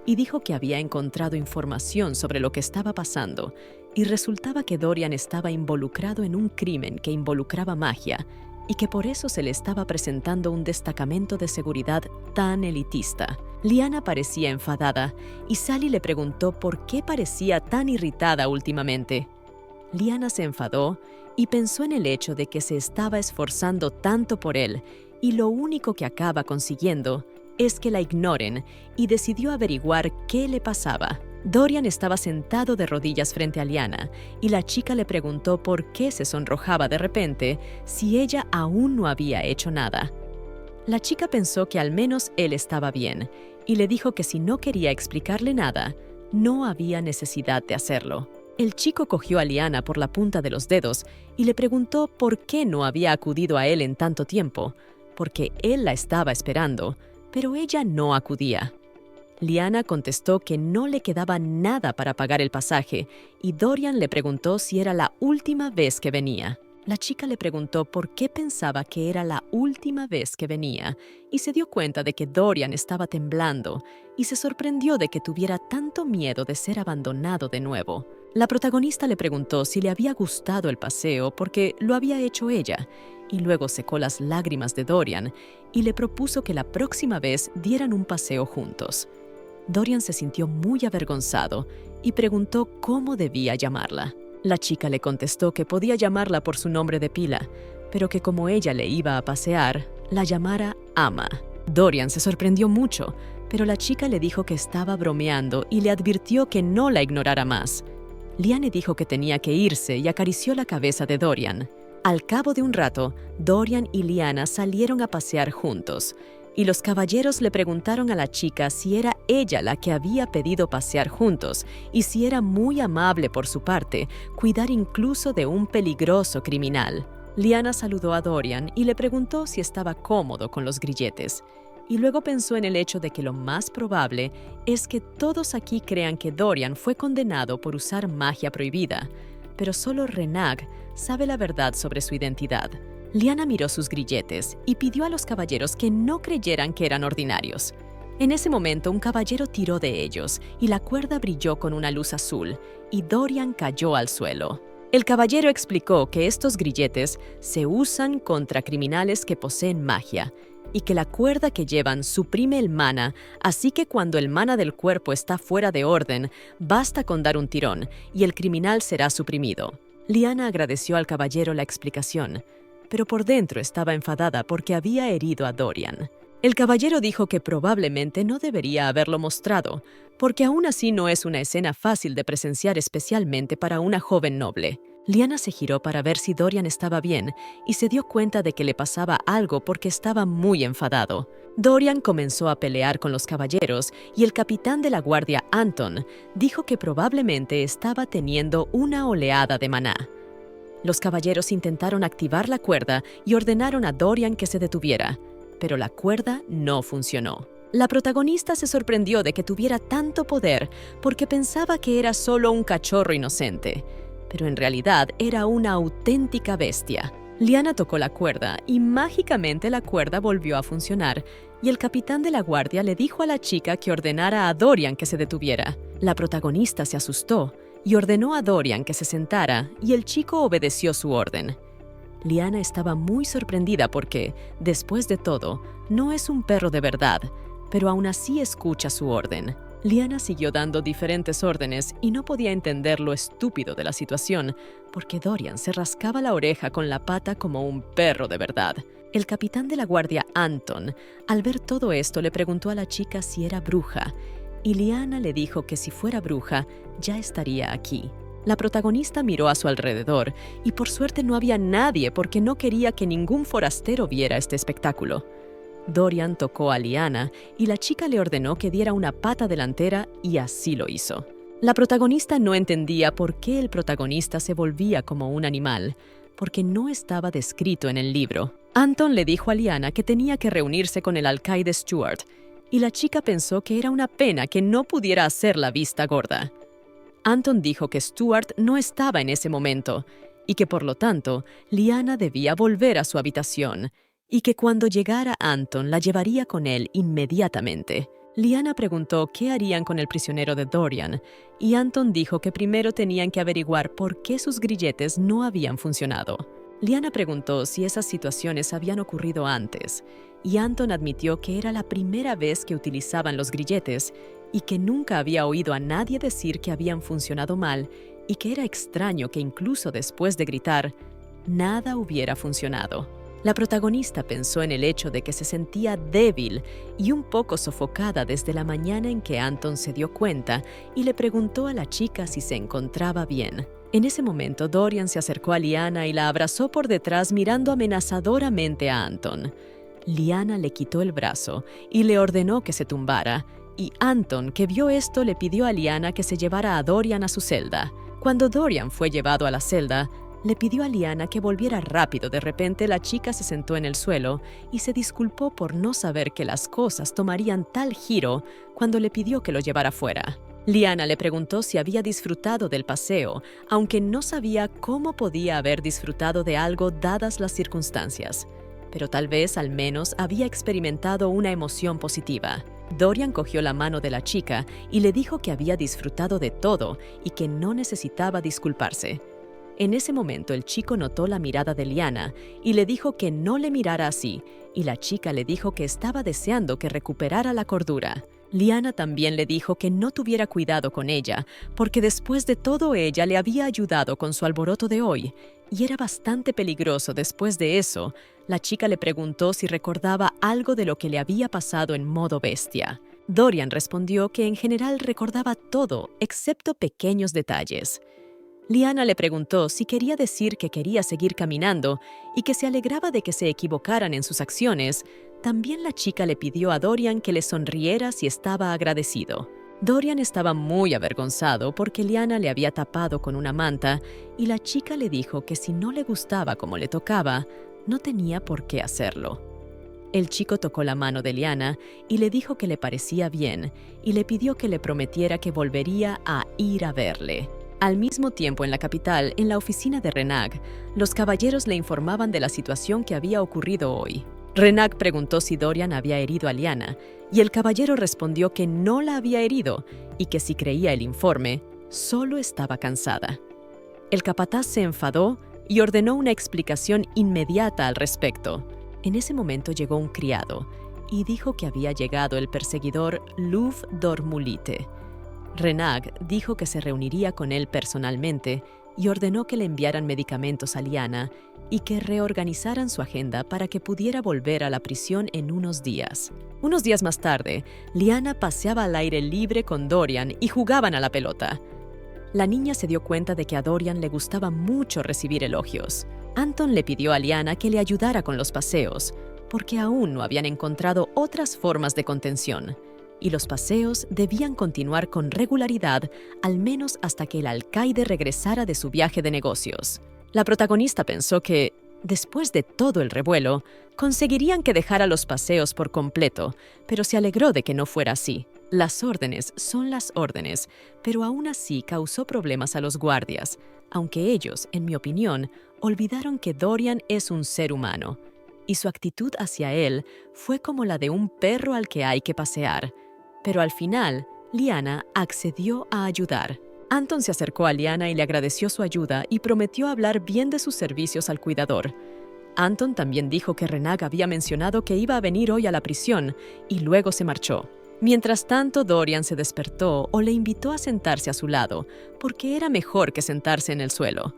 y dijo que había encontrado información sobre lo que estaba pasando, y resultaba que Dorian estaba involucrado en un crimen que involucraba magia, y que por eso se le estaba presentando un destacamento de seguridad tan elitista. Liana parecía enfadada, y Sally le preguntó por qué parecía tan irritada últimamente. Liana se enfadó y pensó en el hecho de que se estaba esforzando tanto por él, y lo único que acaba consiguiendo es que la ignoren, y decidió averiguar qué le pasaba. Dorian estaba sentado de rodillas frente a Liana, y la chica le preguntó por qué se sonrojaba de repente si ella aún no había hecho nada. La chica pensó que al menos él estaba bien, y le dijo que si no quería explicarle nada, no había necesidad de hacerlo. El chico cogió a Liana por la punta de los dedos y le preguntó por qué no había acudido a él en tanto tiempo, porque él la estaba esperando, pero ella no acudía. Liana contestó que no le quedaba nada para pagar el pasaje, y Dorian le preguntó si era la última vez que venía. La chica le preguntó por qué pensaba que era la última vez que venía, y se dio cuenta de que Dorian estaba temblando, y se sorprendió de que tuviera tanto miedo de ser abandonado de nuevo. La protagonista le preguntó si le había gustado el paseo porque lo había hecho ella, y luego secó las lágrimas de Dorian y le propuso que la próxima vez dieran un paseo juntos. Dorian se sintió muy avergonzado y preguntó cómo debía llamarla. La chica le contestó que podía llamarla por su nombre de pila, pero que como ella le iba a pasear, la llamara Ama. Dorian se sorprendió mucho, pero la chica le dijo que estaba bromeando y le advirtió que no la ignorara más. Liana dijo que tenía que irse y acarició la cabeza de Dorian. Al cabo de un rato, Dorian y Liana salieron a pasear juntos, y los caballeros le preguntaron a la chica si era ella la que había pedido pasear juntos y si era muy amable por su parte cuidar incluso de un peligroso criminal. Liana saludó a Dorian y le preguntó si estaba cómodo con los grilletes, y luego pensó en el hecho de que lo más probable es que todos aquí crean que Dorian fue condenado por usar magia prohibida, pero solo Renag sabe la verdad sobre su identidad. Liana miró sus grilletes y pidió a los caballeros que no creyeran que eran ordinarios. En ese momento, un caballero tiró de ellos y la cuerda brilló con una luz azul, y Dorian cayó al suelo. El caballero explicó que estos grilletes se usan contra criminales que poseen magia y que la cuerda que llevan suprime el mana, así que cuando el mana del cuerpo está fuera de orden, basta con dar un tirón y el criminal será suprimido. Liana agradeció al caballero la explicación, pero por dentro estaba enfadada porque había herido a Dorian. El caballero dijo que probablemente no debería haberlo mostrado, porque aún así no es una escena fácil de presenciar, especialmente para una joven noble. Liana se giró para ver si Dorian estaba bien y se dio cuenta de que le pasaba algo porque estaba muy enfadado. Dorian comenzó a pelear con los caballeros y el capitán de la guardia, Anton, dijo que probablemente estaba teniendo una oleada de maná. Los caballeros intentaron activar la cuerda y ordenaron a Dorian que se detuviera, pero la cuerda no funcionó. La protagonista se sorprendió de que tuviera tanto poder porque pensaba que era solo un cachorro inocente, pero en realidad era una auténtica bestia. Liana tocó la cuerda y mágicamente la cuerda volvió a funcionar, y el capitán de la guardia le dijo a la chica que ordenara a Dorian que se detuviera. La protagonista se asustó y ordenó a Dorian que se sentara, y el chico obedeció su orden. Liana estaba muy sorprendida porque, después de todo, no es un perro de verdad, pero aún así escucha su orden. Liana siguió dando diferentes órdenes y no podía entender lo estúpido de la situación, porque Dorian se rascaba la oreja con la pata como un perro de verdad. El capitán de la guardia, Anton, al ver todo esto le preguntó a la chica si era bruja, y Liana le dijo que si fuera bruja, ya estaría aquí. La protagonista miró a su alrededor y por suerte no había nadie porque no quería que ningún forastero viera este espectáculo. Dorian tocó a Liana y la chica le ordenó que diera una pata delantera y así lo hizo. La protagonista no entendía por qué el protagonista se volvía como un animal, porque no estaba descrito en el libro. Anton le dijo a Liana que tenía que reunirse con el alcaide Stuart, y la chica pensó que era una pena que no pudiera hacer la vista gorda. Anton dijo que Stuart no estaba en ese momento y que por lo tanto Liana debía volver a su habitación y que cuando llegara Anton la llevaría con él inmediatamente. Liana preguntó qué harían con el prisionero de Dorian y Anton dijo que primero tenían que averiguar por qué sus grilletes no habían funcionado. Liana preguntó si esas situaciones habían ocurrido antes y Anton admitió que era la primera vez que utilizaban los grilletes y que nunca había oído a nadie decir que habían funcionado mal y que era extraño que incluso después de gritar, nada hubiera funcionado. La protagonista pensó en el hecho de que se sentía débil y un poco sofocada desde la mañana en que Anton se dio cuenta y le preguntó a la chica si se encontraba bien. En ese momento, Dorian se acercó a Liana y la abrazó por detrás mirando amenazadoramente a Anton. Liana le quitó el brazo y le ordenó que se tumbara, y Anton, que vio esto, le pidió a Liana que se llevara a Dorian a su celda. Cuando Dorian fue llevado a la celda, le pidió a Liana que volviera rápido. De repente, la chica se sentó en el suelo y se disculpó por no saber que las cosas tomarían tal giro cuando le pidió que lo llevara fuera. Liana le preguntó si había disfrutado del paseo, aunque no sabía cómo podía haber disfrutado de algo dadas las circunstancias. Pero tal vez al menos había experimentado una emoción positiva. Dorian cogió la mano de la chica y le dijo que había disfrutado de todo y que no necesitaba disculparse. En ese momento el chico notó la mirada de Liana y le dijo que no le mirara así, y la chica le dijo que estaba deseando que recuperara la cordura. Liana también le dijo que no tuviera cuidado con ella, porque después de todo ella le había ayudado con su alboroto de hoy, y era bastante peligroso después de eso. La chica le preguntó si recordaba algo de lo que le había pasado en modo bestia. Dorian respondió que en general recordaba todo, excepto pequeños detalles. Liana le preguntó si quería decir que quería seguir caminando y que se alegraba de que se equivocaran en sus acciones. También la chica le pidió a Dorian que le sonriera si estaba agradecido. Dorian estaba muy avergonzado porque Liana le había tapado con una manta y la chica le dijo que si no le gustaba como le tocaba, no tenía por qué hacerlo. El chico tocó la mano de Liana y le dijo que le parecía bien y le pidió que le prometiera que volvería a ir a verle. Al mismo tiempo, en la capital, en la oficina de Renag, los caballeros le informaban de la situación que había ocurrido hoy. Renag preguntó si Dorian había herido a Lyanna, y el caballero respondió que no la había herido y que si creía el informe, solo estaba cansada. El capataz se enfadó y ordenó una explicación inmediata al respecto. En ese momento llegó un criado y dijo que había llegado el perseguidor Luf Dormulite. Renag dijo que se reuniría con él personalmente y ordenó que le enviaran medicamentos a Lyanna y que reorganizaran su agenda para que pudiera volver a la prisión en unos días. Unos días más tarde, Lyanna paseaba al aire libre con Dorian y jugaban a la pelota. La niña se dio cuenta de que a Dorian le gustaba mucho recibir elogios. Anton le pidió a Lyanna que le ayudara con los paseos, porque aún no habían encontrado otras formas de contención, y los paseos debían continuar con regularidad al menos hasta que el alcaide regresara de su viaje de negocios. La protagonista pensó que, después de todo el revuelo, conseguirían que dejara los paseos por completo, pero se alegró de que no fuera así. Las órdenes son las órdenes, pero aún así causó problemas a los guardias, aunque ellos, en mi opinión, olvidaron que Dorian es un ser humano, y su actitud hacia él fue como la de un perro al que hay que pasear. Pero al final, Lyanna accedió a ayudar. Anton se acercó a Lyanna y le agradeció su ayuda y prometió hablar bien de sus servicios al cuidador. Anton también dijo que Renag había mencionado que iba a venir hoy a la prisión y luego se marchó. Mientras tanto, Dorian se despertó o le invitó a sentarse a su lado, porque era mejor que sentarse en el suelo.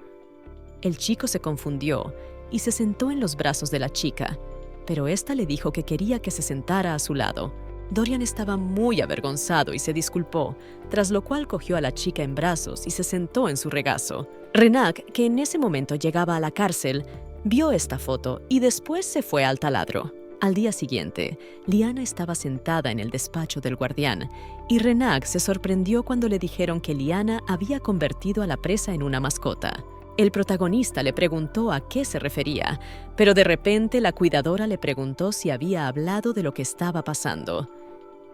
El chico se confundió y se sentó en los brazos de la chica, pero ésta le dijo que quería que se sentara a su lado. Dorian estaba muy avergonzado y se disculpó, tras lo cual cogió a la chica en brazos y se sentó en su regazo. Renag, que en ese momento llegaba a la cárcel, vio esta foto y después se fue al taladro. Al día siguiente, Lyanna estaba sentada en el despacho del guardián y Renag se sorprendió cuando le dijeron que Lyanna había convertido a la presa en una mascota. El protagonista le preguntó a qué se refería, pero de repente la cuidadora le preguntó si había hablado de lo que estaba pasando.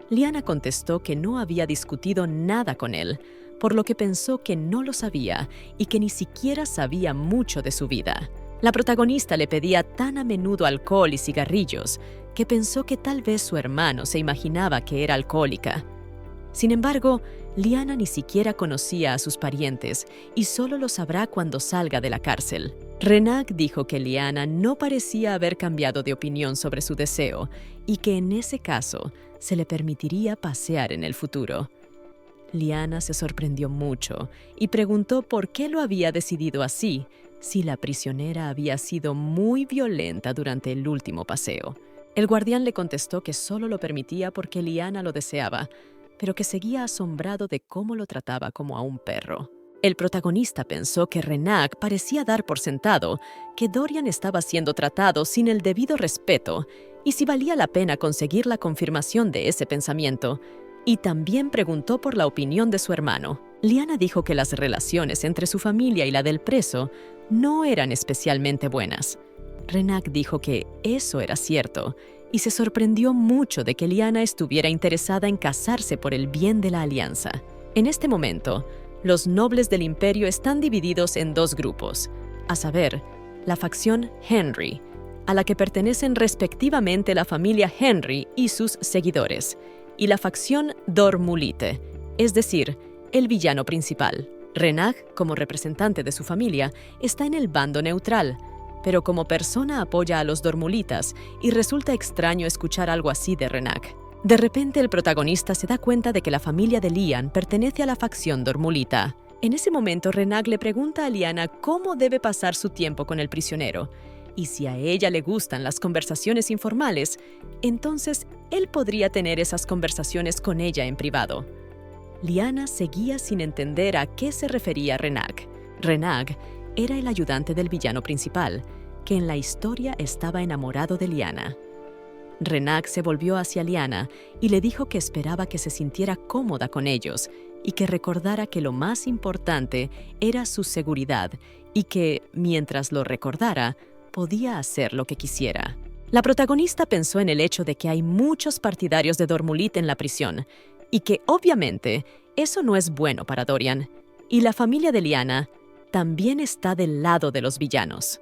Lyanna contestó que no había discutido nada con él, por lo que pensó que no lo sabía y que ni siquiera sabía mucho de su vida. La protagonista le pedía tan a menudo alcohol y cigarrillos que pensó que tal vez su hermano se imaginaba que era alcohólica. Sin embargo, Lyanna ni siquiera conocía a sus parientes y solo lo sabrá cuando salga de la cárcel. Renag dijo que Lyanna no parecía haber cambiado de opinión sobre su deseo y que en ese caso se le permitiría pasear en el futuro. Lyanna se sorprendió mucho y preguntó por qué lo había decidido así, si la prisionera había sido muy violenta durante el último paseo. El guardián le contestó que solo lo permitía porque Lyanna lo deseaba, pero que seguía asombrado de cómo lo trataba como a un perro. El protagonista pensó que Renag parecía dar por sentado que Dorian estaba siendo tratado sin el debido respeto y si valía la pena conseguir la confirmación de ese pensamiento, y también preguntó por la opinión de su hermano. Lyanna dijo que las relaciones entre su familia y la del preso no eran especialmente buenas. Renag dijo que eso era cierto y se sorprendió mucho de que Lyanna estuviera interesada en casarse por el bien de la alianza. En este momento, los nobles del imperio están divididos en dos grupos, a saber, la facción Henry, a la que pertenecen respectivamente la familia Henry y sus seguidores, y la facción Dormulite, es decir, el villano principal. Renag, como representante de su familia, está en el bando neutral, pero como persona apoya a los Dormulitas y resulta extraño escuchar algo así de Renag. De repente el protagonista se da cuenta de que la familia de Lyanna pertenece a la facción Dormulita. En ese momento Renag le pregunta a Lyanna cómo debe pasar su tiempo con el prisionero, y si a ella le gustan las conversaciones informales, entonces él podría tener esas conversaciones con ella en privado. Lyanna seguía sin entender a qué se refería Renag. Renag era el ayudante del villano principal, que en la historia estaba enamorado de Lyanna. Renag se volvió hacia Lyanna y le dijo que esperaba que se sintiera cómoda con ellos y que recordara que lo más importante era su seguridad y que, mientras lo recordara, podía hacer lo que quisiera. La protagonista pensó en el hecho de que hay muchos partidarios de Dormulit en la prisión y que, obviamente, eso no es bueno para Dorian, y la familia de Liana también está del lado de los villanos.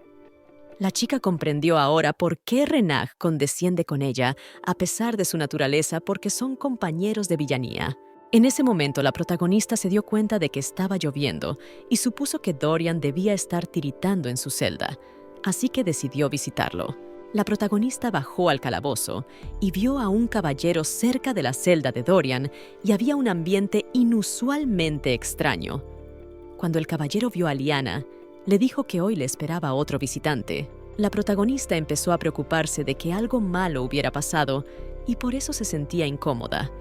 La chica comprendió ahora por qué Renag condesciende con ella, a pesar de su naturaleza, porque son compañeros de villanía. En ese momento, la protagonista se dio cuenta de que estaba lloviendo y supuso que Dorian debía estar tiritando en su celda, así que decidió visitarlo. La protagonista bajó al calabozo y vio a un caballero cerca de la celda de Dorian y había un ambiente inusualmente extraño. Cuando el caballero vio a Liana, le dijo que hoy le esperaba otro visitante. La protagonista empezó a preocuparse de que algo malo hubiera pasado y por eso se sentía incómoda.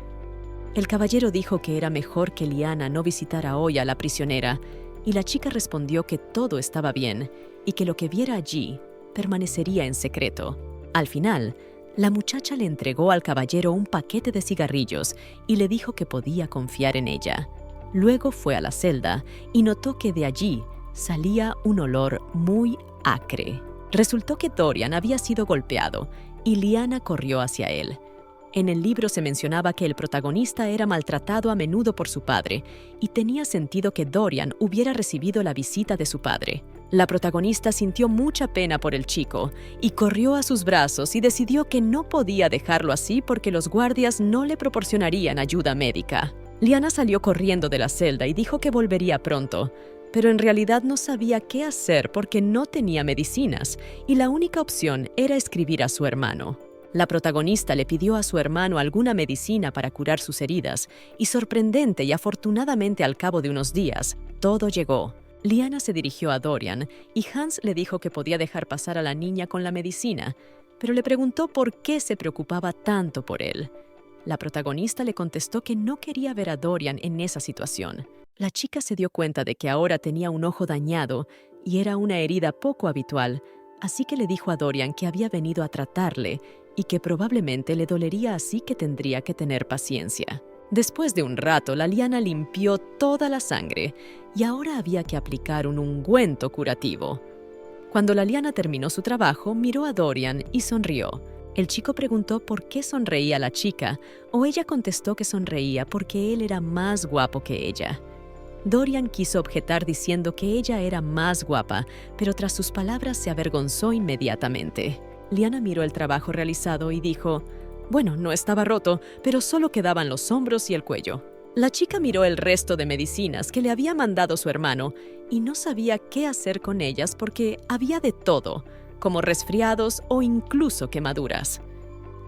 El caballero dijo que era mejor que Liana no visitara hoy a la prisionera y la chica respondió que todo estaba bien y que lo que viera allí permanecería en secreto. Al final, la muchacha le entregó al caballero un paquete de cigarrillos y le dijo que podía confiar en ella. Luego fue a la celda y notó que de allí salía un olor muy acre. Resultó que Dorian había sido golpeado y Liana corrió hacia él. En el libro se mencionaba que el protagonista era maltratado a menudo por su padre y tenía sentido que Dorian hubiera recibido la visita de su padre. La protagonista sintió mucha pena por el chico y corrió a sus brazos y decidió que no podía dejarlo así porque los guardias no le proporcionarían ayuda médica. Liana salió corriendo de la celda y dijo que volvería pronto, pero en realidad no sabía qué hacer porque no tenía medicinas y la única opción era escribir a su hermano. La protagonista le pidió a su hermano alguna medicina para curar sus heridas y sorprendente y afortunadamente al cabo de unos días, todo llegó. Liana se dirigió a Dorian y Hans le dijo que podía dejar pasar a la niña con la medicina, pero le preguntó por qué se preocupaba tanto por él. La protagonista le contestó que no quería ver a Dorian en esa situación. La chica se dio cuenta de que ahora tenía un ojo dañado y era una herida poco habitual, así que le dijo a Dorian que había venido a tratarle y que probablemente le dolería, así que tendría que tener paciencia. Después de un rato, la liana limpió toda la sangre y ahora había que aplicar un ungüento curativo. Cuando la liana terminó su trabajo, miró a Dorian y sonrió. El chico preguntó por qué sonreía la chica, o ella contestó que sonreía porque él era más guapo que ella. Dorian quiso objetar diciendo que ella era más guapa, pero tras sus palabras se avergonzó inmediatamente. Liana miró el trabajo realizado y dijo, «Bueno, no estaba roto, pero solo quedaban los hombros y el cuello». La chica miró el resto de medicinas que le había mandado su hermano y no sabía qué hacer con ellas porque había de todo, como resfriados o incluso quemaduras.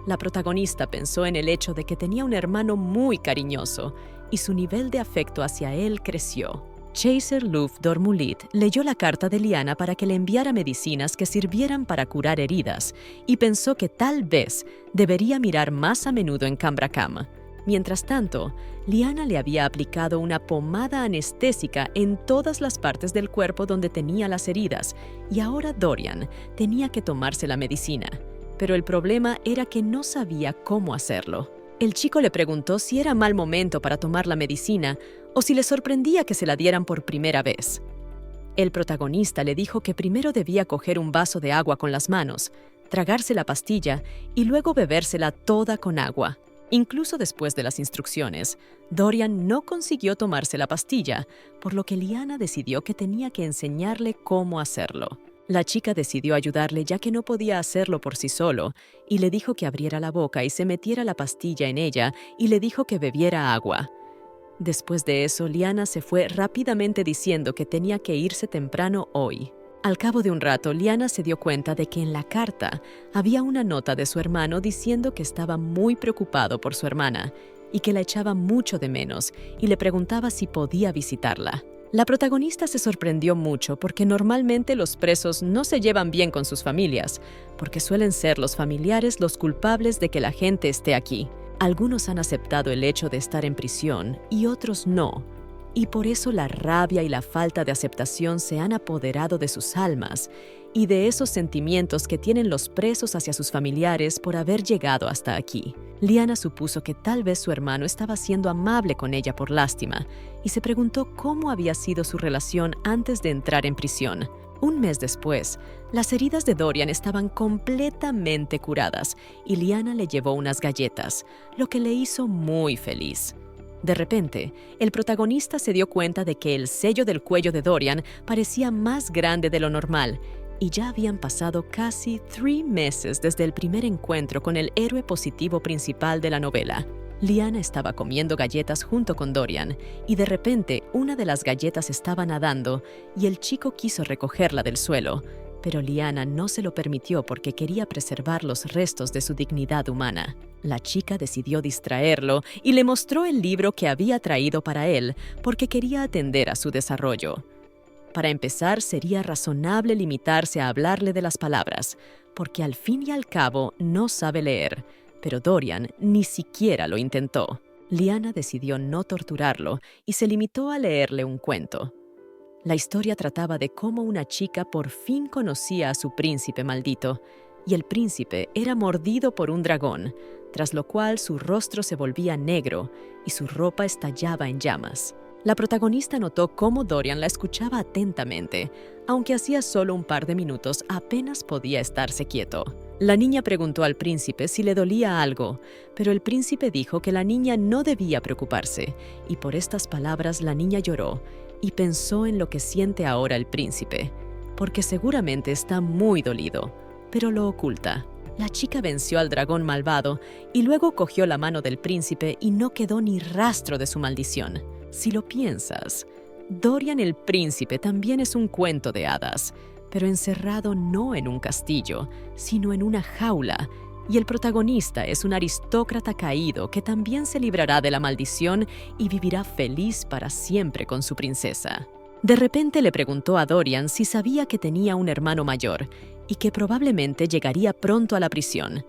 La protagonista pensó en el hecho de que tenía un hermano muy cariñoso y su nivel de afecto hacia él creció. Chaser Luf Dormulit leyó la carta de Liana para que le enviara medicinas que sirvieran para curar heridas y pensó que tal vez debería mirar más a menudo en Cambrakam. Mientras tanto, Liana le había aplicado una pomada anestésica en todas las partes del cuerpo donde tenía las heridas y ahora Dorian tenía que tomarse la medicina. Pero el problema era que no sabía cómo hacerlo. El chico le preguntó si era mal momento para tomar la medicina o si le sorprendía que se la dieran por primera vez. El protagonista le dijo que primero debía coger un vaso de agua con las manos, tragarse la pastilla y luego bebérsela toda con agua. Incluso después de las instrucciones, Dorian no consiguió tomarse la pastilla, por lo que Liana decidió que tenía que enseñarle cómo hacerlo. La chica decidió ayudarle ya que no podía hacerlo por sí solo, y le dijo que abriera la boca y se metiera la pastilla en ella y le dijo que bebiera agua. Después de eso, Liana se fue rápidamente diciendo que tenía que irse temprano hoy. Al cabo de un rato, Liana se dio cuenta de que en la carta había una nota de su hermano diciendo que estaba muy preocupado por su hermana y que la echaba mucho de menos y le preguntaba si podía visitarla. La protagonista se sorprendió mucho porque normalmente los presos no se llevan bien con sus familias, porque suelen ser los familiares los culpables de que la gente esté aquí. Algunos han aceptado el hecho de estar en prisión y otros no, y por eso la rabia y la falta de aceptación se han apoderado de sus almas y de esos sentimientos que tienen los presos hacia sus familiares por haber llegado hasta aquí. Liana supuso que tal vez su hermano estaba siendo amable con ella por lástima y se preguntó cómo había sido su relación antes de entrar en prisión. Un mes después, las heridas de Dorian estaban completamente curadas y Liana le llevó unas galletas, lo que le hizo muy feliz. De repente, el protagonista se dio cuenta de que el sello del cuello de Dorian parecía más grande de lo normal, y ya habían pasado casi 3 meses desde el primer encuentro con el héroe positivo principal de la novela. Lyanna estaba comiendo galletas junto con Dorian, y de repente una de las galletas estaba nadando y el chico quiso recogerla del suelo, pero Lyanna no se lo permitió porque quería preservar los restos de su dignidad humana. La chica decidió distraerlo y le mostró el libro que había traído para él porque quería atender a su desarrollo. Para empezar, sería razonable limitarse a hablarle de las palabras, porque al fin y al cabo no sabe leer, pero Dorian ni siquiera lo intentó. Lyanna decidió no torturarlo y se limitó a leerle un cuento. La historia trataba de cómo una chica por fin conocía a su príncipe maldito, y el príncipe era mordido por un dragón, tras lo cual su rostro se volvía negro y su ropa estallaba en llamas. La protagonista notó cómo Dorian la escuchaba atentamente, aunque hacía solo un par de minutos apenas podía estarse quieto. La niña preguntó al príncipe si le dolía algo, pero el príncipe dijo que la niña no debía preocuparse, y por estas palabras la niña lloró y pensó en lo que siente ahora el príncipe, porque seguramente está muy dolido, pero lo oculta. La chica venció al dragón malvado y luego cogió la mano del príncipe y no quedó ni rastro de su maldición. Si lo piensas, Dorian el príncipe también es un cuento de hadas, pero encerrado no en un castillo, sino en una jaula, y el protagonista es un aristócrata caído que también se librará de la maldición y vivirá feliz para siempre con su princesa. De repente le preguntó a Dorian si sabía que tenía un hermano mayor y que probablemente llegaría pronto a la prisión.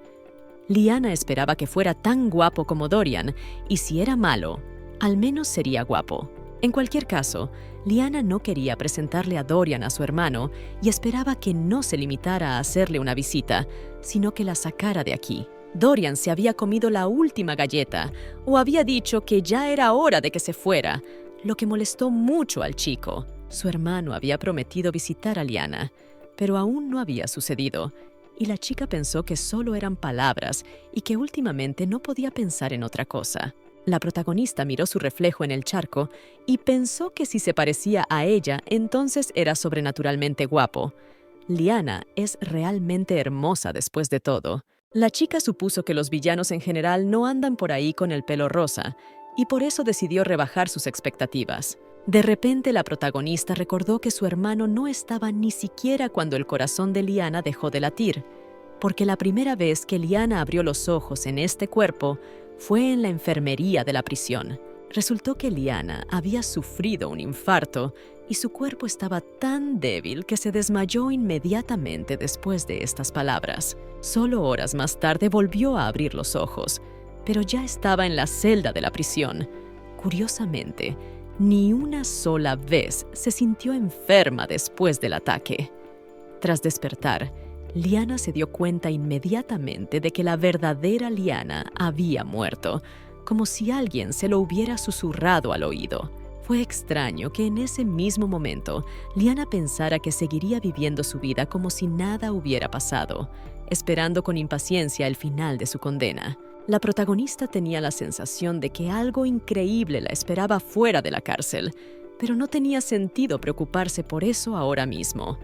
Lyanna esperaba que fuera tan guapo como Dorian, y si era malo, al menos sería guapo. En cualquier caso, Lyanna no quería presentarle a Dorian a su hermano y esperaba que no se limitara a hacerle una visita, sino que la sacara de aquí. Dorian se había comido la última galleta o había dicho que ya era hora de que se fuera, lo que molestó mucho al chico. Su hermano había prometido visitar a Lyanna, pero aún no había sucedido, y la chica pensó que solo eran palabras y que últimamente no podía pensar en otra cosa. La protagonista miró su reflejo en el charco y pensó que si se parecía a ella, entonces era sobrenaturalmente guapo. Lyanna es realmente hermosa después de todo. La chica supuso que los villanos en general no andan por ahí con el pelo rosa, y por eso decidió rebajar sus expectativas. De repente la protagonista recordó que su hermano no estaba ni siquiera cuando el corazón de Lyanna dejó de latir, porque la primera vez que Lyanna abrió los ojos en este cuerpo fue en la enfermería de la prisión. Resultó que Lyanna había sufrido un infarto y su cuerpo estaba tan débil que se desmayó inmediatamente después de estas palabras. Solo horas más tarde volvió a abrir los ojos, pero ya estaba en la celda de la prisión. Curiosamente, ni una sola vez se sintió enferma después del ataque. Tras despertar, Lyanna se dio cuenta inmediatamente de que la verdadera Lyanna había muerto, como si alguien se lo hubiera susurrado al oído. Fue extraño que en ese mismo momento Lyanna pensara que seguiría viviendo su vida como si nada hubiera pasado, esperando con impaciencia el final de su condena. La protagonista tenía la sensación de que algo increíble la esperaba fuera de la cárcel, pero no tenía sentido preocuparse por eso ahora mismo.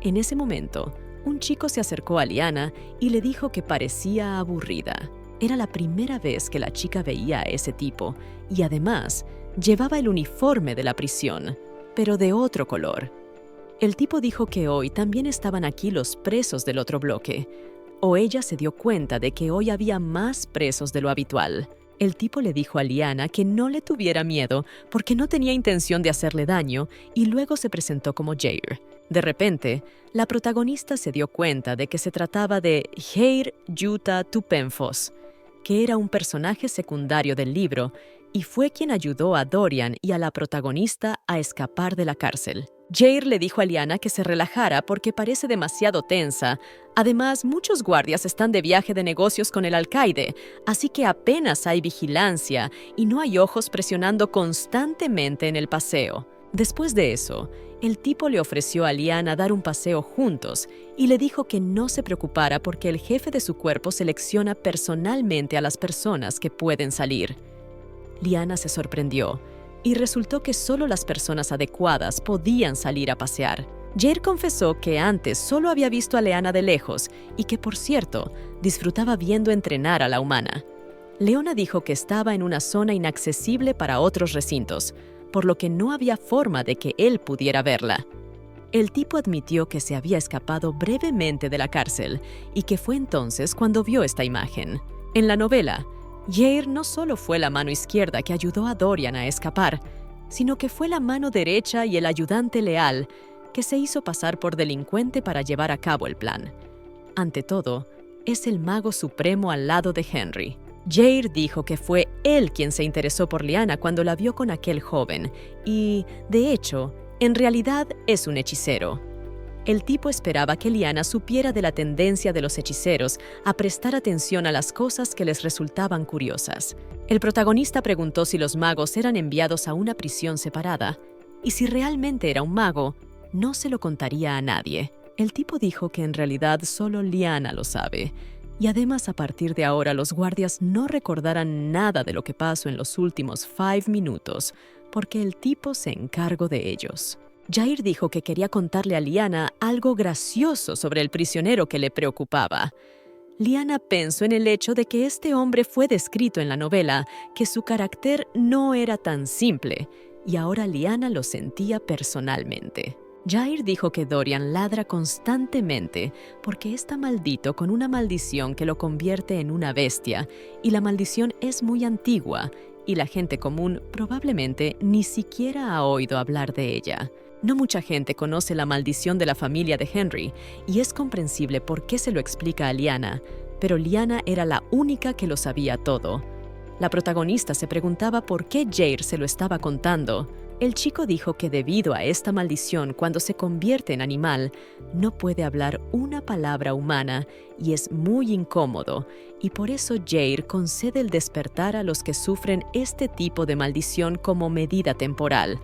En ese momento, un chico se acercó a Lyanna y le dijo que parecía aburrida. Era la primera vez que la chica veía a ese tipo, y además llevaba el uniforme de la prisión, pero de otro color. El tipo dijo que hoy también estaban aquí los presos del otro bloque, o ella se dio cuenta de que hoy había más presos de lo habitual. El tipo le dijo a Lyanna que no le tuviera miedo porque no tenía intención de hacerle daño, y luego se presentó como Jair. De repente, la protagonista se dio cuenta de que se trataba de Jair Yuta Tupenfos, que era un personaje secundario del libro y fue quien ayudó a Dorian y a la protagonista a escapar de la cárcel. Jair le dijo a Lyanna que se relajara porque parece demasiado tensa. Además, muchos guardias están de viaje de negocios con el alcaide, así que apenas hay vigilancia y no hay ojos presionando constantemente en el paseo. Después de eso, el tipo le ofreció a Lyanna dar un paseo juntos y le dijo que no se preocupara porque el jefe de su cuerpo selecciona personalmente a las personas que pueden salir. Liana se sorprendió, y resultó que solo las personas adecuadas podían salir a pasear. Jair confesó que antes solo había visto a Leona de lejos y que, por cierto, disfrutaba viendo entrenar a la humana. Leona dijo que estaba en una zona inaccesible para otros recintos, por lo que no había forma de que él pudiera verla. El tipo admitió que se había escapado brevemente de la cárcel y que fue entonces cuando vio esta imagen. En la novela, Jair no solo fue la mano izquierda que ayudó a Dorian a escapar, sino que fue la mano derecha y el ayudante leal que se hizo pasar por delincuente para llevar a cabo el plan. Ante todo, es el mago supremo al lado de Henry. Jair dijo que fue él quien se interesó por Liana cuando la vio con aquel joven y, de hecho, en realidad es un hechicero. El tipo esperaba que Liana supiera de la tendencia de los hechiceros a prestar atención a las cosas que les resultaban curiosas. El protagonista preguntó si los magos eran enviados a una prisión separada, y si realmente era un mago, no se lo contaría a nadie. El tipo dijo que en realidad solo Liana lo sabe, y además a partir de ahora los guardias no recordarán nada de lo que pasó en los últimos 5 minutos, porque el tipo se encargó de ellos. Jair dijo que quería contarle a Liana algo gracioso sobre el prisionero que le preocupaba. Liana pensó en el hecho de que este hombre fue descrito en la novela, que su carácter no era tan simple, y ahora Liana lo sentía personalmente. Jair dijo que Dorian ladra constantemente porque está maldito con una maldición que lo convierte en una bestia, y la maldición es muy antigua, y la gente común probablemente ni siquiera ha oído hablar de ella. No mucha gente conoce la maldición de la familia de Henry, y es comprensible por qué se lo explica a Liana, pero Liana era la única que lo sabía todo. La protagonista se preguntaba por qué Jair se lo estaba contando. El chico dijo que debido a esta maldición, cuando se convierte en animal, no puede hablar una palabra humana y es muy incómodo, y por eso Jair concede el despertar a los que sufren este tipo de maldición como medida temporal.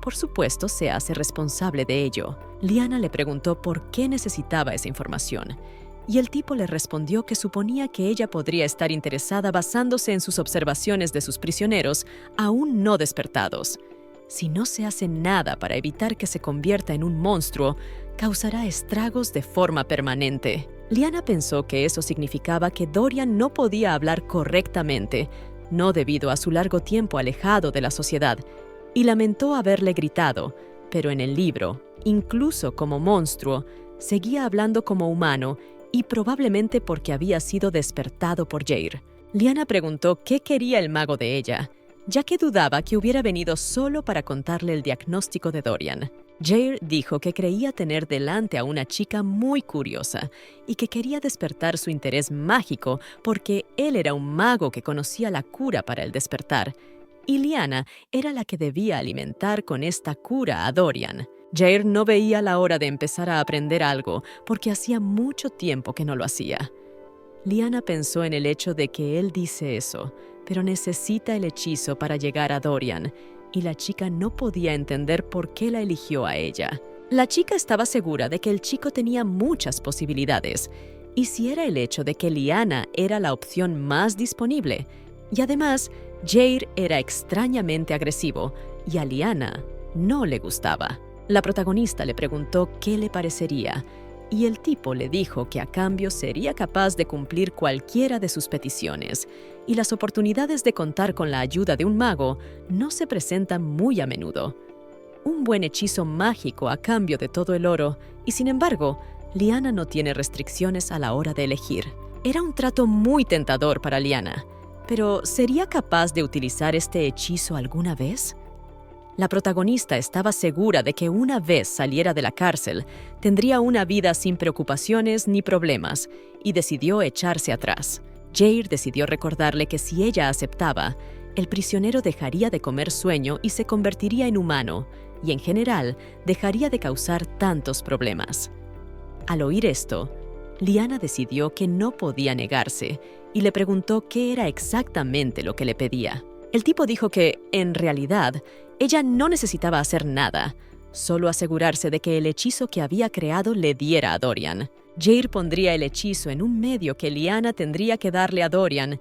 Por supuesto, se hace responsable de ello. Liana le preguntó por qué necesitaba esa información, y el tipo le respondió que suponía que ella podría estar interesada basándose en sus observaciones de sus prisioneros aún no despertados. Si no se hace nada para evitar que se convierta en un monstruo, causará estragos de forma permanente. Liana pensó que eso significaba que Dorian no podía hablar correctamente, no debido a su largo tiempo alejado de la sociedad, y lamentó haberle gritado, pero en el libro, incluso como monstruo, seguía hablando como humano y probablemente porque había sido despertado por Jair. Liana preguntó qué quería el mago de ella, ya que dudaba que hubiera venido solo para contarle el diagnóstico de Dorian. Jair dijo que creía tener delante a una chica muy curiosa y que quería despertar su interés mágico porque él era un mago que conocía la cura para el despertar, y Liana era la que debía alimentar con esta cura a Dorian. Jair no veía la hora de empezar a aprender algo porque hacía mucho tiempo que no lo hacía. Liana pensó en el hecho de que él dice eso, pero necesita el hechizo para llegar a Dorian, y la chica no podía entender por qué la eligió a ella. La chica estaba segura de que el chico tenía muchas posibilidades, y si era el hecho de que Liana era la opción más disponible, y además Jair era extrañamente agresivo, y a Liana no le gustaba. La protagonista le preguntó qué le parecería, y el tipo le dijo que a cambio sería capaz de cumplir cualquiera de sus peticiones, y las oportunidades de contar con la ayuda de un mago no se presentan muy a menudo. Un buen hechizo mágico a cambio de todo el oro, y sin embargo, Liana no tiene restricciones a la hora de elegir. Era un trato muy tentador para Liana, pero ¿sería capaz de utilizar este hechizo alguna vez? La protagonista estaba segura de que una vez saliera de la cárcel, tendría una vida sin preocupaciones ni problemas, y decidió echarse atrás. Jair decidió recordarle que si ella aceptaba, el prisionero dejaría de comer sueño y se convertiría en humano, y en general dejaría de causar tantos problemas. Al oír esto, Liana decidió que no podía negarse y le preguntó qué era exactamente lo que le pedía. El tipo dijo que, en realidad, ella no necesitaba hacer nada, solo asegurarse de que el hechizo que había creado le diera a Dorian. Jair pondría el hechizo en un medio que Liana tendría que darle a Dorian,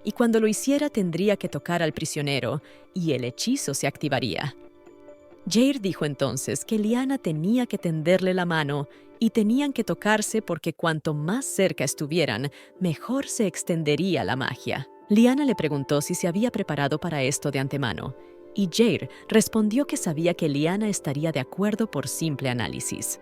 y cuando lo hiciera tendría que tocar al prisionero y el hechizo se activaría. Jair dijo entonces que Lyanna tenía que tenderle la mano y tenían que tocarse porque cuanto más cerca estuvieran, mejor se extendería la magia. Lyanna le preguntó si se había preparado para esto de antemano, y Jair respondió que sabía que Lyanna estaría de acuerdo por simple análisis.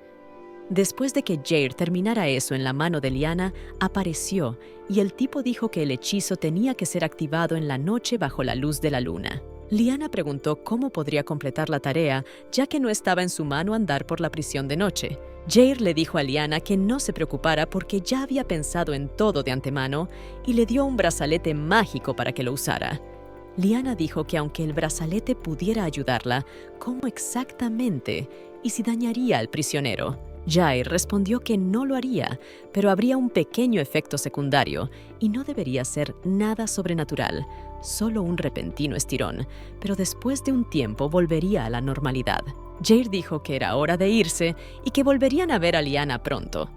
Después de que Jair terminara eso en la mano de Lyanna, apareció y el tipo dijo que el hechizo tenía que ser activado en la noche bajo la luz de la luna. Lyanna preguntó cómo podría completar la tarea, ya que no estaba en su mano andar por la prisión de noche. Jair le dijo a Lyanna que no se preocupara porque ya había pensado en todo de antemano y le dio un brazalete mágico para que lo usara. Lyanna dijo que aunque el brazalete pudiera ayudarla, ¿cómo exactamente? ¿Y si dañaría al prisionero? Jair respondió que no lo haría, pero habría un pequeño efecto secundario y no debería ser nada sobrenatural, solo un repentino estirón, pero después de un tiempo volvería a la normalidad. Jair dijo que era hora de irse y que volverían a ver a Lyanna pronto.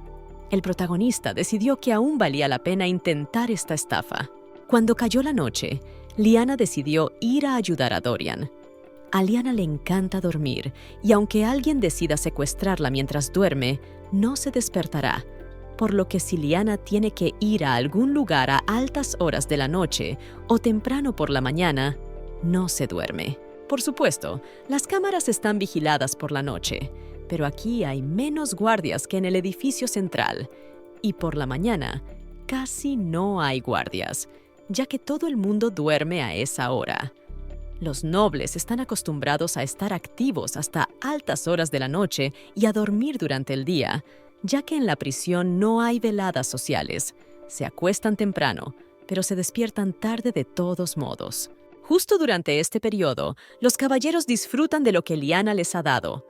El protagonista decidió que aún valía la pena intentar esta estafa. Cuando cayó la noche, Lyanna decidió ir a ayudar a Dorian. A Lyanna le encanta dormir, y aunque alguien decida secuestrarla mientras duerme, no se despertará. Por lo que si Lyanna tiene que ir a algún lugar a altas horas de la noche o temprano por la mañana, no se duerme. Por supuesto, las cámaras están vigiladas por la noche, pero aquí hay menos guardias que en el edificio central. Y por la mañana, casi no hay guardias, ya que todo el mundo duerme a esa hora. Los nobles están acostumbrados a estar activos hasta altas horas de la noche y a dormir durante el día, ya que en la prisión no hay veladas sociales. Se acuestan temprano, pero se despiertan tarde de todos modos. Justo durante este periodo, los caballeros disfrutan de lo que Lyanna les ha dado.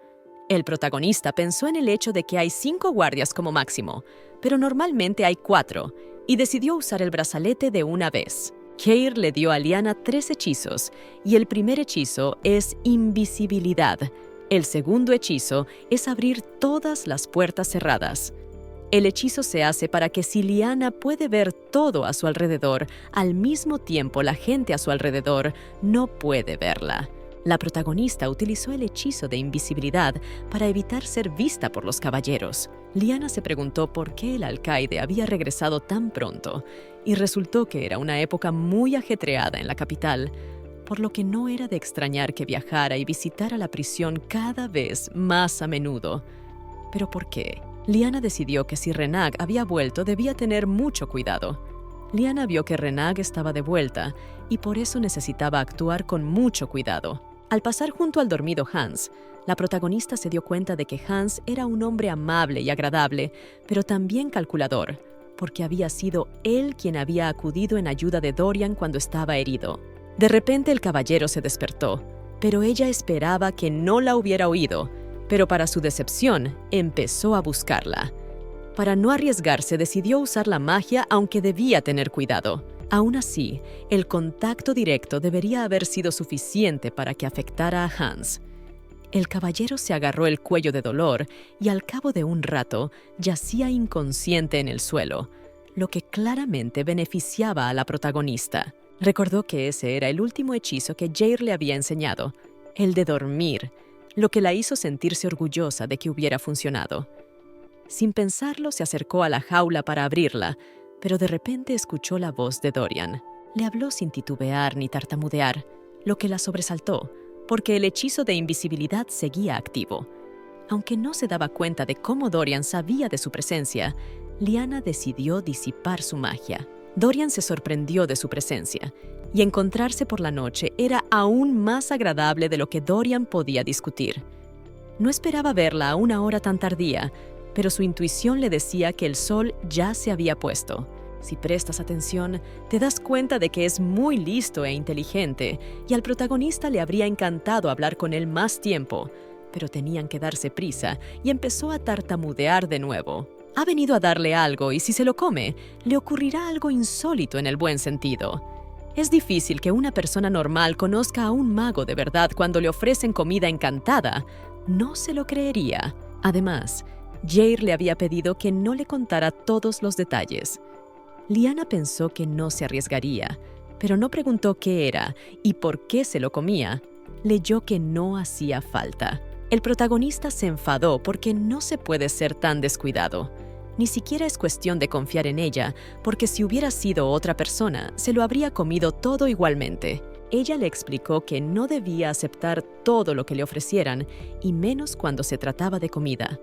El protagonista pensó en el hecho de que hay 5 guardias como máximo, pero normalmente hay 4, y decidió usar el brazalete de una vez. Jair le dio a Lyanna 3 hechizos, y el primer hechizo es invisibilidad. El segundo hechizo es abrir todas las puertas cerradas. El hechizo se hace para que si Lyanna puede ver todo a su alrededor, al mismo tiempo la gente a su alrededor no puede verla. La protagonista utilizó el hechizo de invisibilidad para evitar ser vista por los caballeros. Lyanna se preguntó por qué el alcaide había regresado tan pronto, y resultó que era una época muy ajetreada en la capital, por lo que no era de extrañar que viajara y visitara la prisión cada vez más a menudo. ¿Pero por qué? Lyanna decidió que si Renag había vuelto debía tener mucho cuidado. Lyanna vio que Renag estaba de vuelta y por eso necesitaba actuar con mucho cuidado. Al pasar junto al dormido Hans, la protagonista se dio cuenta de que Hans era un hombre amable y agradable, pero también calculador, porque había sido él quien había acudido en ayuda de Dorian cuando estaba herido. De repente el caballero se despertó, pero ella esperaba que no la hubiera oído, pero para su decepción empezó a buscarla. Para no arriesgarse decidió usar la magia aunque debía tener cuidado. Aún así, el contacto directo debería haber sido suficiente para que afectara a Hans. El caballero se agarró el cuello de dolor y al cabo de un rato yacía inconsciente en el suelo, lo que claramente beneficiaba a la protagonista. Recordó que ese era el último hechizo que Jair le había enseñado, el de dormir, lo que la hizo sentirse orgullosa de que hubiera funcionado. Sin pensarlo, se acercó a la jaula para abrirla, pero de repente escuchó la voz de Dorian. Le habló sin titubear ni tartamudear, lo que la sobresaltó, porque el hechizo de invisibilidad seguía activo. Aunque no se daba cuenta de cómo Dorian sabía de su presencia, Lyanna decidió disipar su magia. Dorian se sorprendió de su presencia, y encontrarse por la noche era aún más agradable de lo que Dorian podía discutir. No esperaba verla a una hora tan tardía, pero su intuición le decía que el sol ya se había puesto. Si prestas atención, te das cuenta de que es muy listo e inteligente, y al protagonista le habría encantado hablar con él más tiempo, pero tenían que darse prisa y empezó a tartamudear de nuevo. Ha venido a darle algo y si se lo come, le ocurrirá algo insólito en el buen sentido. Es difícil que una persona normal conozca a un mago de verdad cuando le ofrecen comida encantada. No se lo creería. Además, Jair le había pedido que no le contara todos los detalles. Lyanna pensó que no se arriesgaría, pero no preguntó qué era y por qué se lo comía. Leyó que no hacía falta. El protagonista se enfadó porque no se puede ser tan descuidado. Ni siquiera es cuestión de confiar en ella, porque si hubiera sido otra persona, se lo habría comido todo igualmente. Ella le explicó que no debía aceptar todo lo que le ofrecieran, y menos cuando se trataba de comida.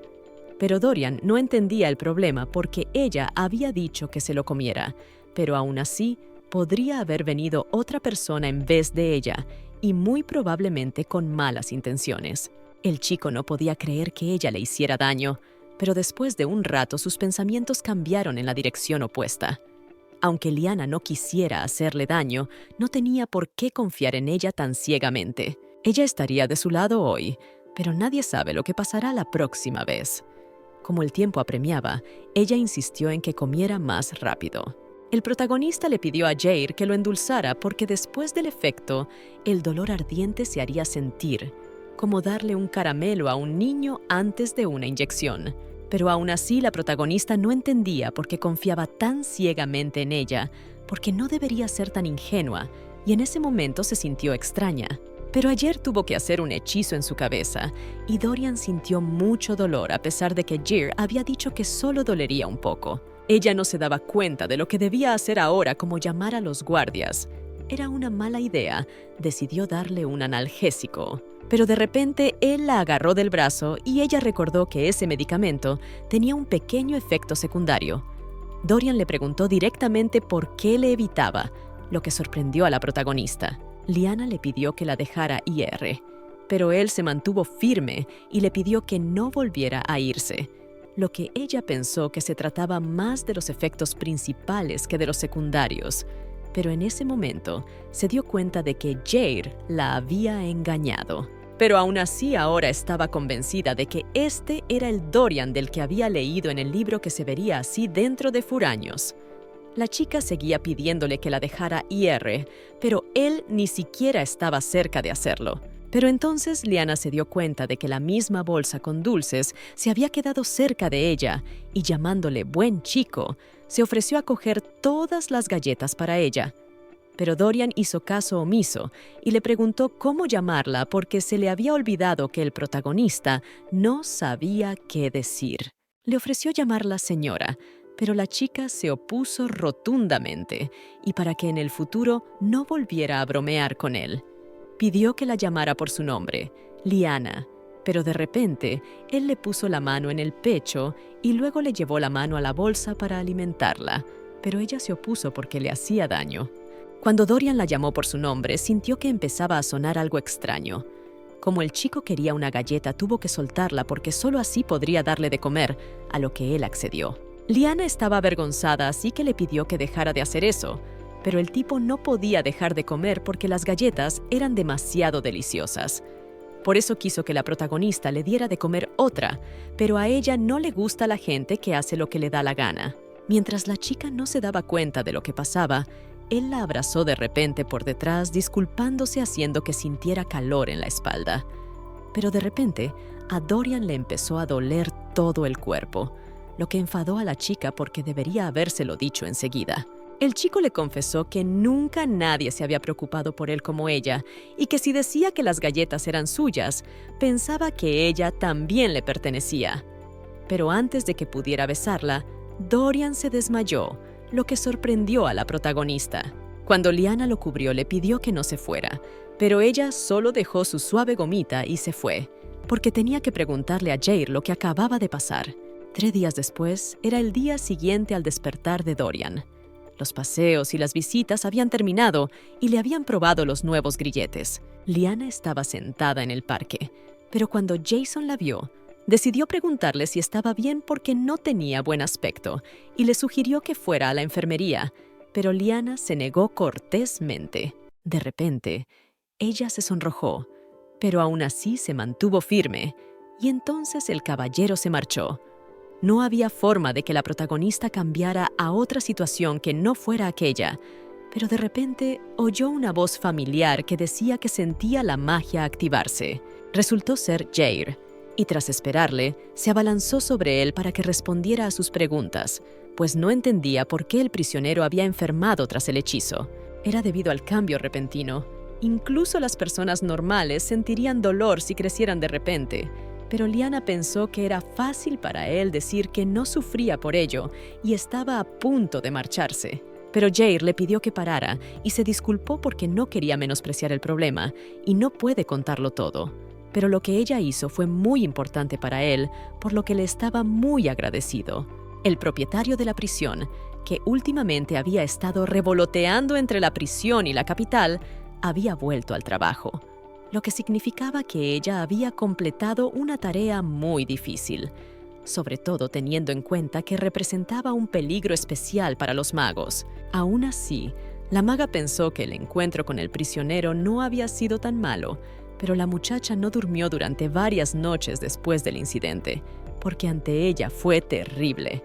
Pero Dorian no entendía el problema porque ella había dicho que se lo comiera, pero aún así podría haber venido otra persona en vez de ella, y muy probablemente con malas intenciones. El chico no podía creer que ella le hiciera daño, pero después de un rato sus pensamientos cambiaron en la dirección opuesta. Aunque Liana no quisiera hacerle daño, no tenía por qué confiar en ella tan ciegamente. Ella estaría de su lado hoy, pero nadie sabe lo que pasará la próxima vez. Como el tiempo apremiaba, ella insistió en que comiera más rápido. El protagonista le pidió a Jair que lo endulzara porque después del efecto, el dolor ardiente se haría sentir, como darle un caramelo a un niño antes de una inyección. Pero aún así la protagonista no entendía por qué confiaba tan ciegamente en ella, porque no debería ser tan ingenua, y en ese momento se sintió extraña. Pero ayer tuvo que hacer un hechizo en su cabeza, y Dorian sintió mucho dolor a pesar de que Jair había dicho que solo dolería un poco. Ella no se daba cuenta de lo que debía hacer ahora, como llamar a los guardias. Era una mala idea. Decidió darle un analgésico. Pero de repente él la agarró del brazo y ella recordó que ese medicamento tenía un pequeño efecto secundario. Dorian le preguntó directamente por qué le evitaba, lo que sorprendió a la protagonista. Liana le pidió que la dejara ir, pero él se mantuvo firme y le pidió que no volviera a irse, lo que ella pensó que se trataba más de los efectos principales que de los secundarios. Pero en ese momento se dio cuenta de que Jair la había engañado. Pero aún así ahora estaba convencida de que este era el Dorian del que había leído en el libro que se vería así dentro de años. La chica seguía pidiéndole que la dejara ir, pero él ni siquiera estaba cerca de hacerlo. Pero entonces Liana se dio cuenta de que la misma bolsa con dulces se había quedado cerca de ella y, llamándole buen chico, se ofreció a coger todas las galletas para ella. Pero Dorian hizo caso omiso y le preguntó cómo llamarla porque se le había olvidado que el protagonista no sabía qué decir. Le ofreció llamarla señora, pero la chica se opuso rotundamente y para que en el futuro no volviera a bromear con él. Pidió que la llamara por su nombre, Liana, pero de repente él le puso la mano en el pecho y luego le llevó la mano a la bolsa para alimentarla, pero ella se opuso porque le hacía daño. Cuando Dorian la llamó por su nombre, sintió que empezaba a sonar algo extraño. Como el chico quería una galleta, tuvo que soltarla porque solo así podría darle de comer, a lo que él accedió. Liana estaba avergonzada, así que le pidió que dejara de hacer eso, pero el tipo no podía dejar de comer porque las galletas eran demasiado deliciosas. Por eso quiso que la protagonista le diera de comer otra, pero a ella no le gusta la gente que hace lo que le da la gana. Mientras la chica no se daba cuenta de lo que pasaba, él la abrazó de repente por detrás, disculpándose haciendo que sintiera calor en la espalda. Pero de repente, a Dorian le empezó a doler todo el cuerpo, lo que enfadó a la chica porque debería habérselo dicho enseguida. El chico le confesó que nunca nadie se había preocupado por él como ella y que si decía que las galletas eran suyas, pensaba que ella también le pertenecía. Pero antes de que pudiera besarla, Dorian se desmayó, lo que sorprendió a la protagonista. Cuando Liana lo cubrió, le pidió que no se fuera, pero ella solo dejó su suave gomita y se fue, porque tenía que preguntarle a Jair lo que acababa de pasar. 3 días después, era el día siguiente al despertar de Dorian. Los paseos y las visitas habían terminado y le habían probado los nuevos grilletes. Liana estaba sentada en el parque, pero cuando Jason la vio, decidió preguntarle si estaba bien porque no tenía buen aspecto y le sugirió que fuera a la enfermería, pero Liana se negó cortésmente. De repente, ella se sonrojó, pero aún así se mantuvo firme, y entonces el caballero se marchó. No había forma de que la protagonista cambiara a otra situación que no fuera aquella, pero de repente oyó una voz familiar que decía que sentía la magia activarse. Resultó ser Jair, y tras esperarle, se abalanzó sobre él para que respondiera a sus preguntas, pues no entendía por qué el prisionero había enfermado tras el hechizo. Era debido al cambio repentino. Incluso las personas normales sentirían dolor si crecieran de repente, pero Lyanna pensó que era fácil para él decir que no sufría por ello y estaba a punto de marcharse. Pero Jair le pidió que parara y se disculpó porque no quería menospreciar el problema y no puede contarlo todo. Pero lo que ella hizo fue muy importante para él, por lo que le estaba muy agradecido. El propietario de la prisión, que últimamente había estado revoloteando entre la prisión y la capital, había vuelto al trabajo, lo que significaba que ella había completado una tarea muy difícil, sobre todo teniendo en cuenta que representaba un peligro especial para los magos. Aún así, la maga pensó que el encuentro con el prisionero no había sido tan malo, pero la muchacha no durmió durante varias noches después del incidente, porque ante ella fue terrible.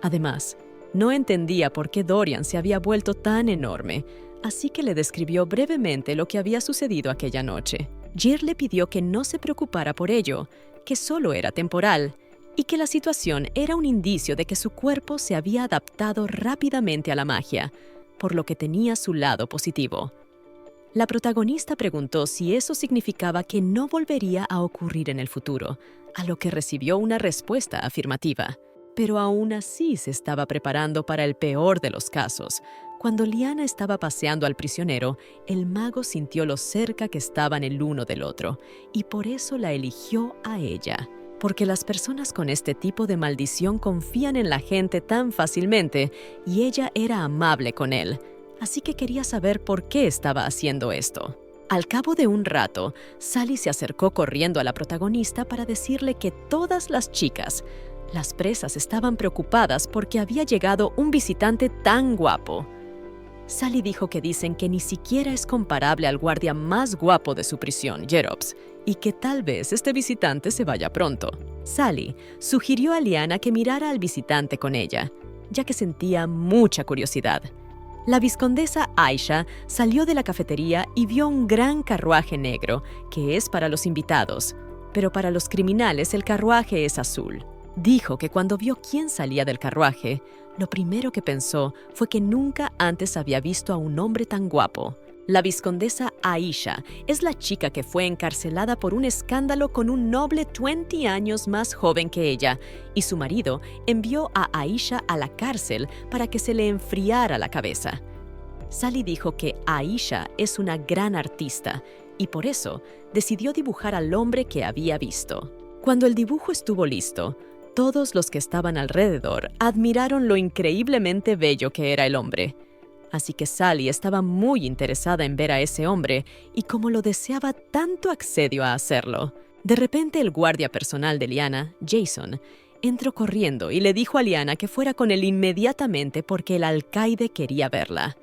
Además, no entendía por qué Dorian se había vuelto tan enorme, así que le describió brevemente lo que había sucedido aquella noche. Jair le pidió que no se preocupara por ello, que solo era temporal, y que la situación era un indicio de que su cuerpo se había adaptado rápidamente a la magia, por lo que tenía su lado positivo. La protagonista preguntó si eso significaba que no volvería a ocurrir en el futuro, a lo que recibió una respuesta afirmativa. Pero aún así se estaba preparando para el peor de los casos. Cuando Lyanna estaba paseando al prisionero, el mago sintió lo cerca que estaban el uno del otro, y por eso la eligió a ella. Porque las personas con este tipo de maldición confían en la gente tan fácilmente, y ella era amable con él, así que quería saber por qué estaba haciendo esto. Al cabo de un rato, Sally se acercó corriendo a la protagonista para decirle que todas las chicas, las presas, estaban preocupadas porque había llegado un visitante tan guapo. Sally dijo que dicen que ni siquiera es comparable al guardia más guapo de su prisión, Jerops, y que tal vez este visitante se vaya pronto. Sally sugirió a Lyanna que mirara al visitante con ella, ya que sentía mucha curiosidad. La vizcondesa Aisha salió de la cafetería y vio un gran carruaje negro, que es para los invitados, pero para los criminales el carruaje es azul. Dijo que cuando vio quién salía del carruaje, lo primero que pensó fue que nunca antes había visto a un hombre tan guapo. La vizcondesa Aisha es la chica que fue encarcelada por un escándalo con un noble 20 años más joven que ella, y su marido envió a Aisha a la cárcel para que se le enfriara la cabeza. Sally dijo que Aisha es una gran artista y por eso decidió dibujar al hombre que había visto. Cuando el dibujo estuvo listo, todos los que estaban alrededor admiraron lo increíblemente bello que era el hombre. Así que Sally estaba muy interesada en ver a ese hombre y como lo deseaba tanto accedió a hacerlo. De repente el guardia personal de Lyanna, Jason, entró corriendo y le dijo a Lyanna que fuera con él inmediatamente porque el alcaide quería verla.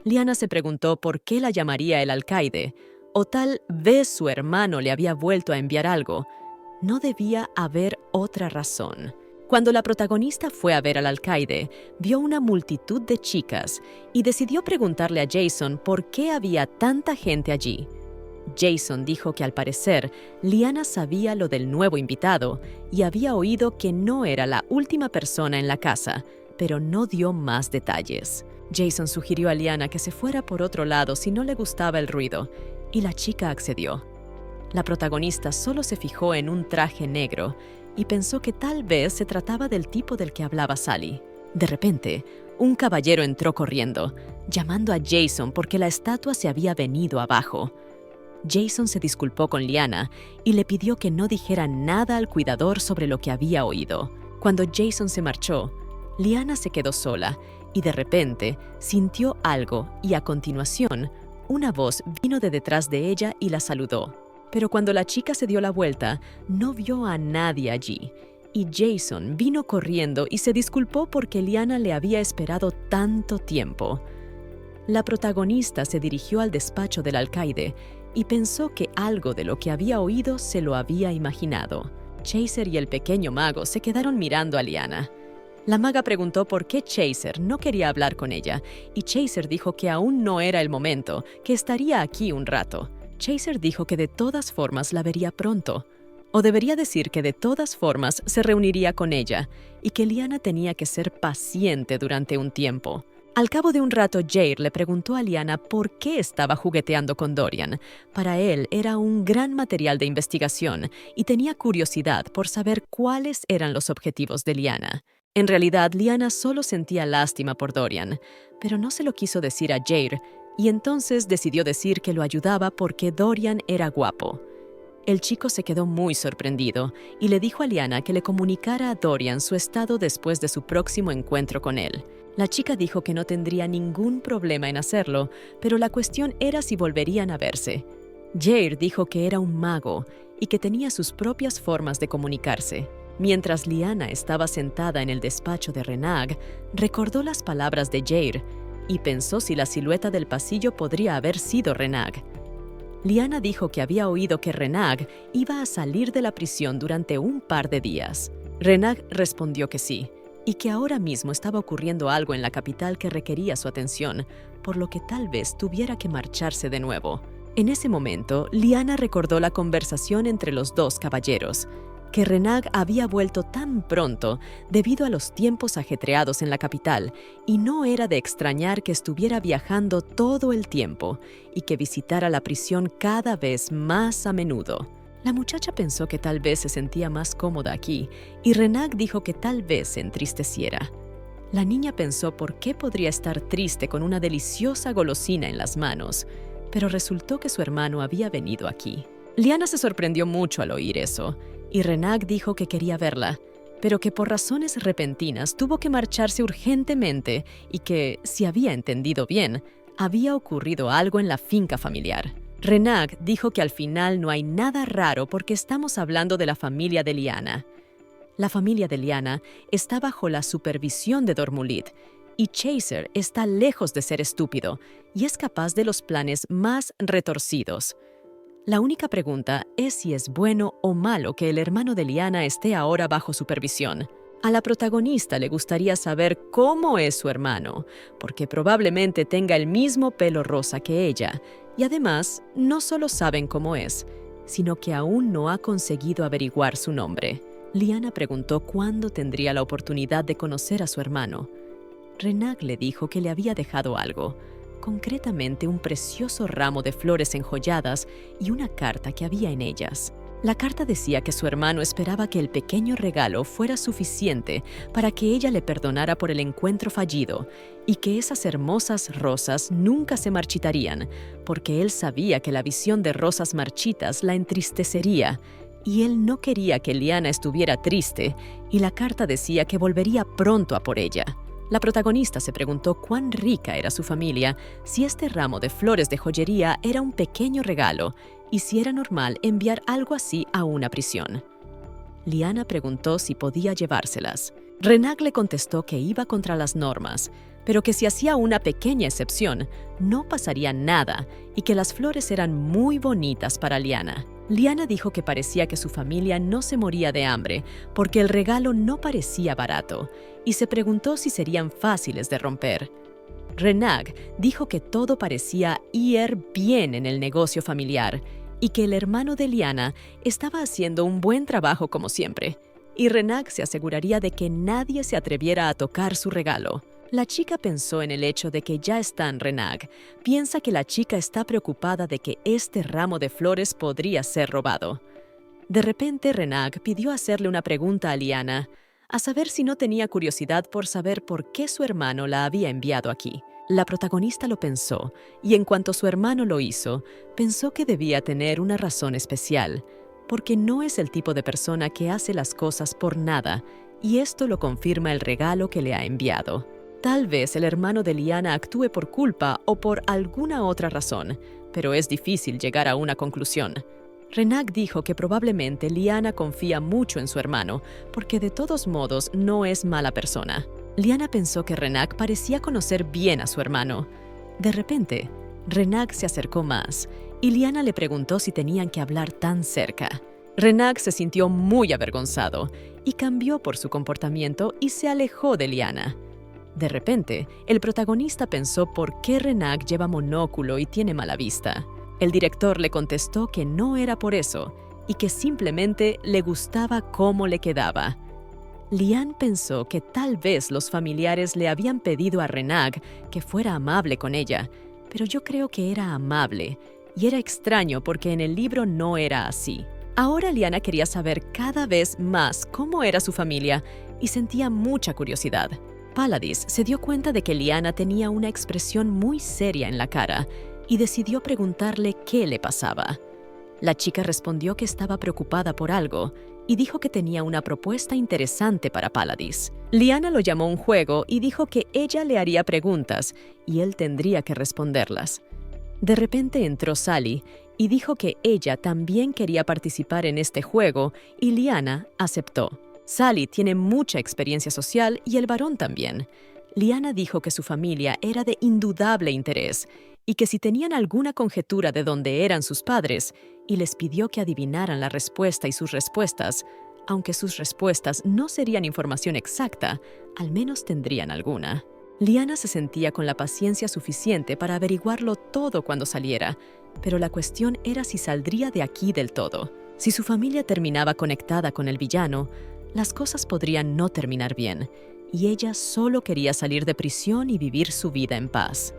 Lyanna se preguntó por qué la llamaría el alcaide, o tal vez su hermano le había vuelto a enviar algo. No debía haber otra razón. Cuando la protagonista fue a ver al alcaide, vio una multitud de chicas y decidió preguntarle a Jason por qué había tanta gente allí. Jason dijo que al parecer, Lyanna sabía lo del nuevo invitado y había oído que no era la última persona en la casa, pero no dio más detalles. Jason sugirió a Lyanna que se fuera por otro lado si no le gustaba el ruido, y la chica accedió. La protagonista solo se fijó en un traje negro y pensó que tal vez se trataba del tipo del que hablaba Sally. De repente, un caballero entró corriendo, llamando a Jason porque la estatua se había venido abajo. Jason se disculpó con Lyanna y le pidió que no dijera nada al cuidador sobre lo que había oído. Cuando Jason se marchó, Lyanna se quedó sola y de repente sintió algo y a continuación, una voz vino de detrás de ella y la saludó. Pero cuando la chica se dio la vuelta, no vio a nadie allí, y Jason vino corriendo y se disculpó porque Lyanna le había esperado tanto tiempo. La protagonista se dirigió al despacho del alcaide y pensó que algo de lo que había oído se lo había imaginado. Chaser y el pequeño mago se quedaron mirando a Lyanna. La maga preguntó por qué Chaser no quería hablar con ella, y Chaser dijo que aún no era el momento, que estaría aquí un rato. Chaser dijo que de todas formas la vería pronto, o debería decir que de todas formas se reuniría con ella, y que Lyanna tenía que ser paciente durante un tiempo. Al cabo de un rato, Jair le preguntó a Liana por qué estaba jugueteando con Dorian. Para él era un gran material de investigación y tenía curiosidad por saber cuáles eran los objetivos de Liana. En realidad, Liana solo sentía lástima por Dorian, pero no se lo quiso decir a Jair, y entonces decidió decir que lo ayudaba porque Dorian era guapo. El chico se quedó muy sorprendido y le dijo a Liana que le comunicara a Dorian su estado después de su próximo encuentro con él. La chica dijo que no tendría ningún problema en hacerlo, pero la cuestión era si volverían a verse. Jair dijo que era un mago y que tenía sus propias formas de comunicarse. Mientras Liana estaba sentada en el despacho de Renag, recordó las palabras de Jair y pensó si la silueta del pasillo podría haber sido Renag. Liana dijo que había oído que Renag iba a salir de la prisión durante un par de días. Renag respondió que sí, y que ahora mismo estaba ocurriendo algo en la capital que requería su atención, por lo que tal vez tuviera que marcharse de nuevo. En ese momento, Liana recordó la conversación entre los dos caballeros, que Renag había vuelto tan pronto debido a los tiempos ajetreados en la capital, y no era de extrañar que estuviera viajando todo el tiempo y que visitara la prisión cada vez más a menudo. La muchacha pensó que tal vez se sentía más cómoda aquí, y Renag dijo que tal vez se entristeciera. La niña pensó por qué podría estar triste con una deliciosa golosina en las manos, pero resultó que su hermano había venido aquí. Liana se sorprendió mucho al oír eso, y Renag dijo que quería verla, pero que por razones repentinas tuvo que marcharse urgentemente y que, si había entendido bien, había ocurrido algo en la finca familiar. Renag dijo que al final no hay nada raro porque estamos hablando de la familia de Liana. La familia de Liana está bajo la supervisión de Dormulit, y Chaser está lejos de ser estúpido y es capaz de los planes más retorcidos. La única pregunta es si es bueno o malo que el hermano de Liana esté ahora bajo supervisión. A la protagonista le gustaría saber cómo es su hermano, porque probablemente tenga el mismo pelo rosa que ella, y además no solo saben cómo es, sino que aún no ha conseguido averiguar su nombre. Liana preguntó cuándo tendría la oportunidad de conocer a su hermano. Renag le dijo que le había dejado algo, concretamente un precioso ramo de flores enjolladas y una carta que había en ellas. La carta decía que su hermano esperaba que el pequeño regalo fuera suficiente para que ella le perdonara por el encuentro fallido y que esas hermosas rosas nunca se marchitarían, porque él sabía que la visión de rosas marchitas la entristecería y él no quería que Liana estuviera triste, y la carta decía que volvería pronto a por ella. La protagonista se preguntó cuán rica era su familia, si este ramo de flores de joyería era un pequeño regalo y si era normal enviar algo así a una prisión. Liana preguntó si podía llevárselas. Renag le contestó que iba contra las normas, pero que si hacía una pequeña excepción, no pasaría nada y que las flores eran muy bonitas para Liana. Liana dijo que parecía que su familia no se moría de hambre porque el regalo no parecía barato y se preguntó si serían fáciles de romper. Renag dijo que todo parecía ir bien en el negocio familiar y que el hermano de Liana estaba haciendo un buen trabajo como siempre, y Renag se aseguraría de que nadie se atreviera a tocar su regalo. La chica pensó en el hecho de que ya está en Renag. Piensa que la chica está preocupada de que este ramo de flores podría ser robado. De repente, Renag pidió hacerle una pregunta a Liana, a saber si no tenía curiosidad por saber por qué su hermano la había enviado aquí. La protagonista lo pensó, y en cuanto su hermano lo hizo, pensó que debía tener una razón especial, porque no es el tipo de persona que hace las cosas por nada, y esto lo confirma el regalo que le ha enviado. Tal vez el hermano de Liana actúe por culpa o por alguna otra razón, pero es difícil llegar a una conclusión. Renag dijo que probablemente Liana confía mucho en su hermano, porque de todos modos no es mala persona. Liana pensó que Renag parecía conocer bien a su hermano. De repente, Renag se acercó más, y Liana le preguntó si tenían que hablar tan cerca. Renag se sintió muy avergonzado, y cambió por su comportamiento y se alejó de Liana. De repente, el protagonista pensó por qué Renag lleva monóculo y tiene mala vista. El director le contestó que no era por eso y que simplemente le gustaba cómo le quedaba. Liane pensó que tal vez los familiares le habían pedido a Renag que fuera amable con ella, pero yo creo que era amable, y era extraño porque en el libro no era así. Ahora Liana quería saber cada vez más cómo era su familia y sentía mucha curiosidad. Paladis se dio cuenta de que Liana tenía una expresión muy seria en la cara y decidió preguntarle qué le pasaba. La chica respondió que estaba preocupada por algo y dijo que tenía una propuesta interesante para Paladis. Liana lo llamó un juego y dijo que ella le haría preguntas y él tendría que responderlas. De repente entró Sally y dijo que ella también quería participar en este juego y Liana aceptó. Sally tiene mucha experiencia social y el varón también. Liana dijo que su familia era de indudable interés y que si tenían alguna conjetura de dónde eran sus padres, y les pidió que adivinaran la respuesta y sus respuestas, aunque sus respuestas no serían información exacta, al menos tendrían alguna. Liana se sentía con la paciencia suficiente para averiguarlo todo cuando saliera, pero la cuestión era si saldría de aquí del todo. Si su familia terminaba conectada con el villano, las cosas podrían no terminar bien, y ella solo quería salir de prisión y vivir su vida en paz.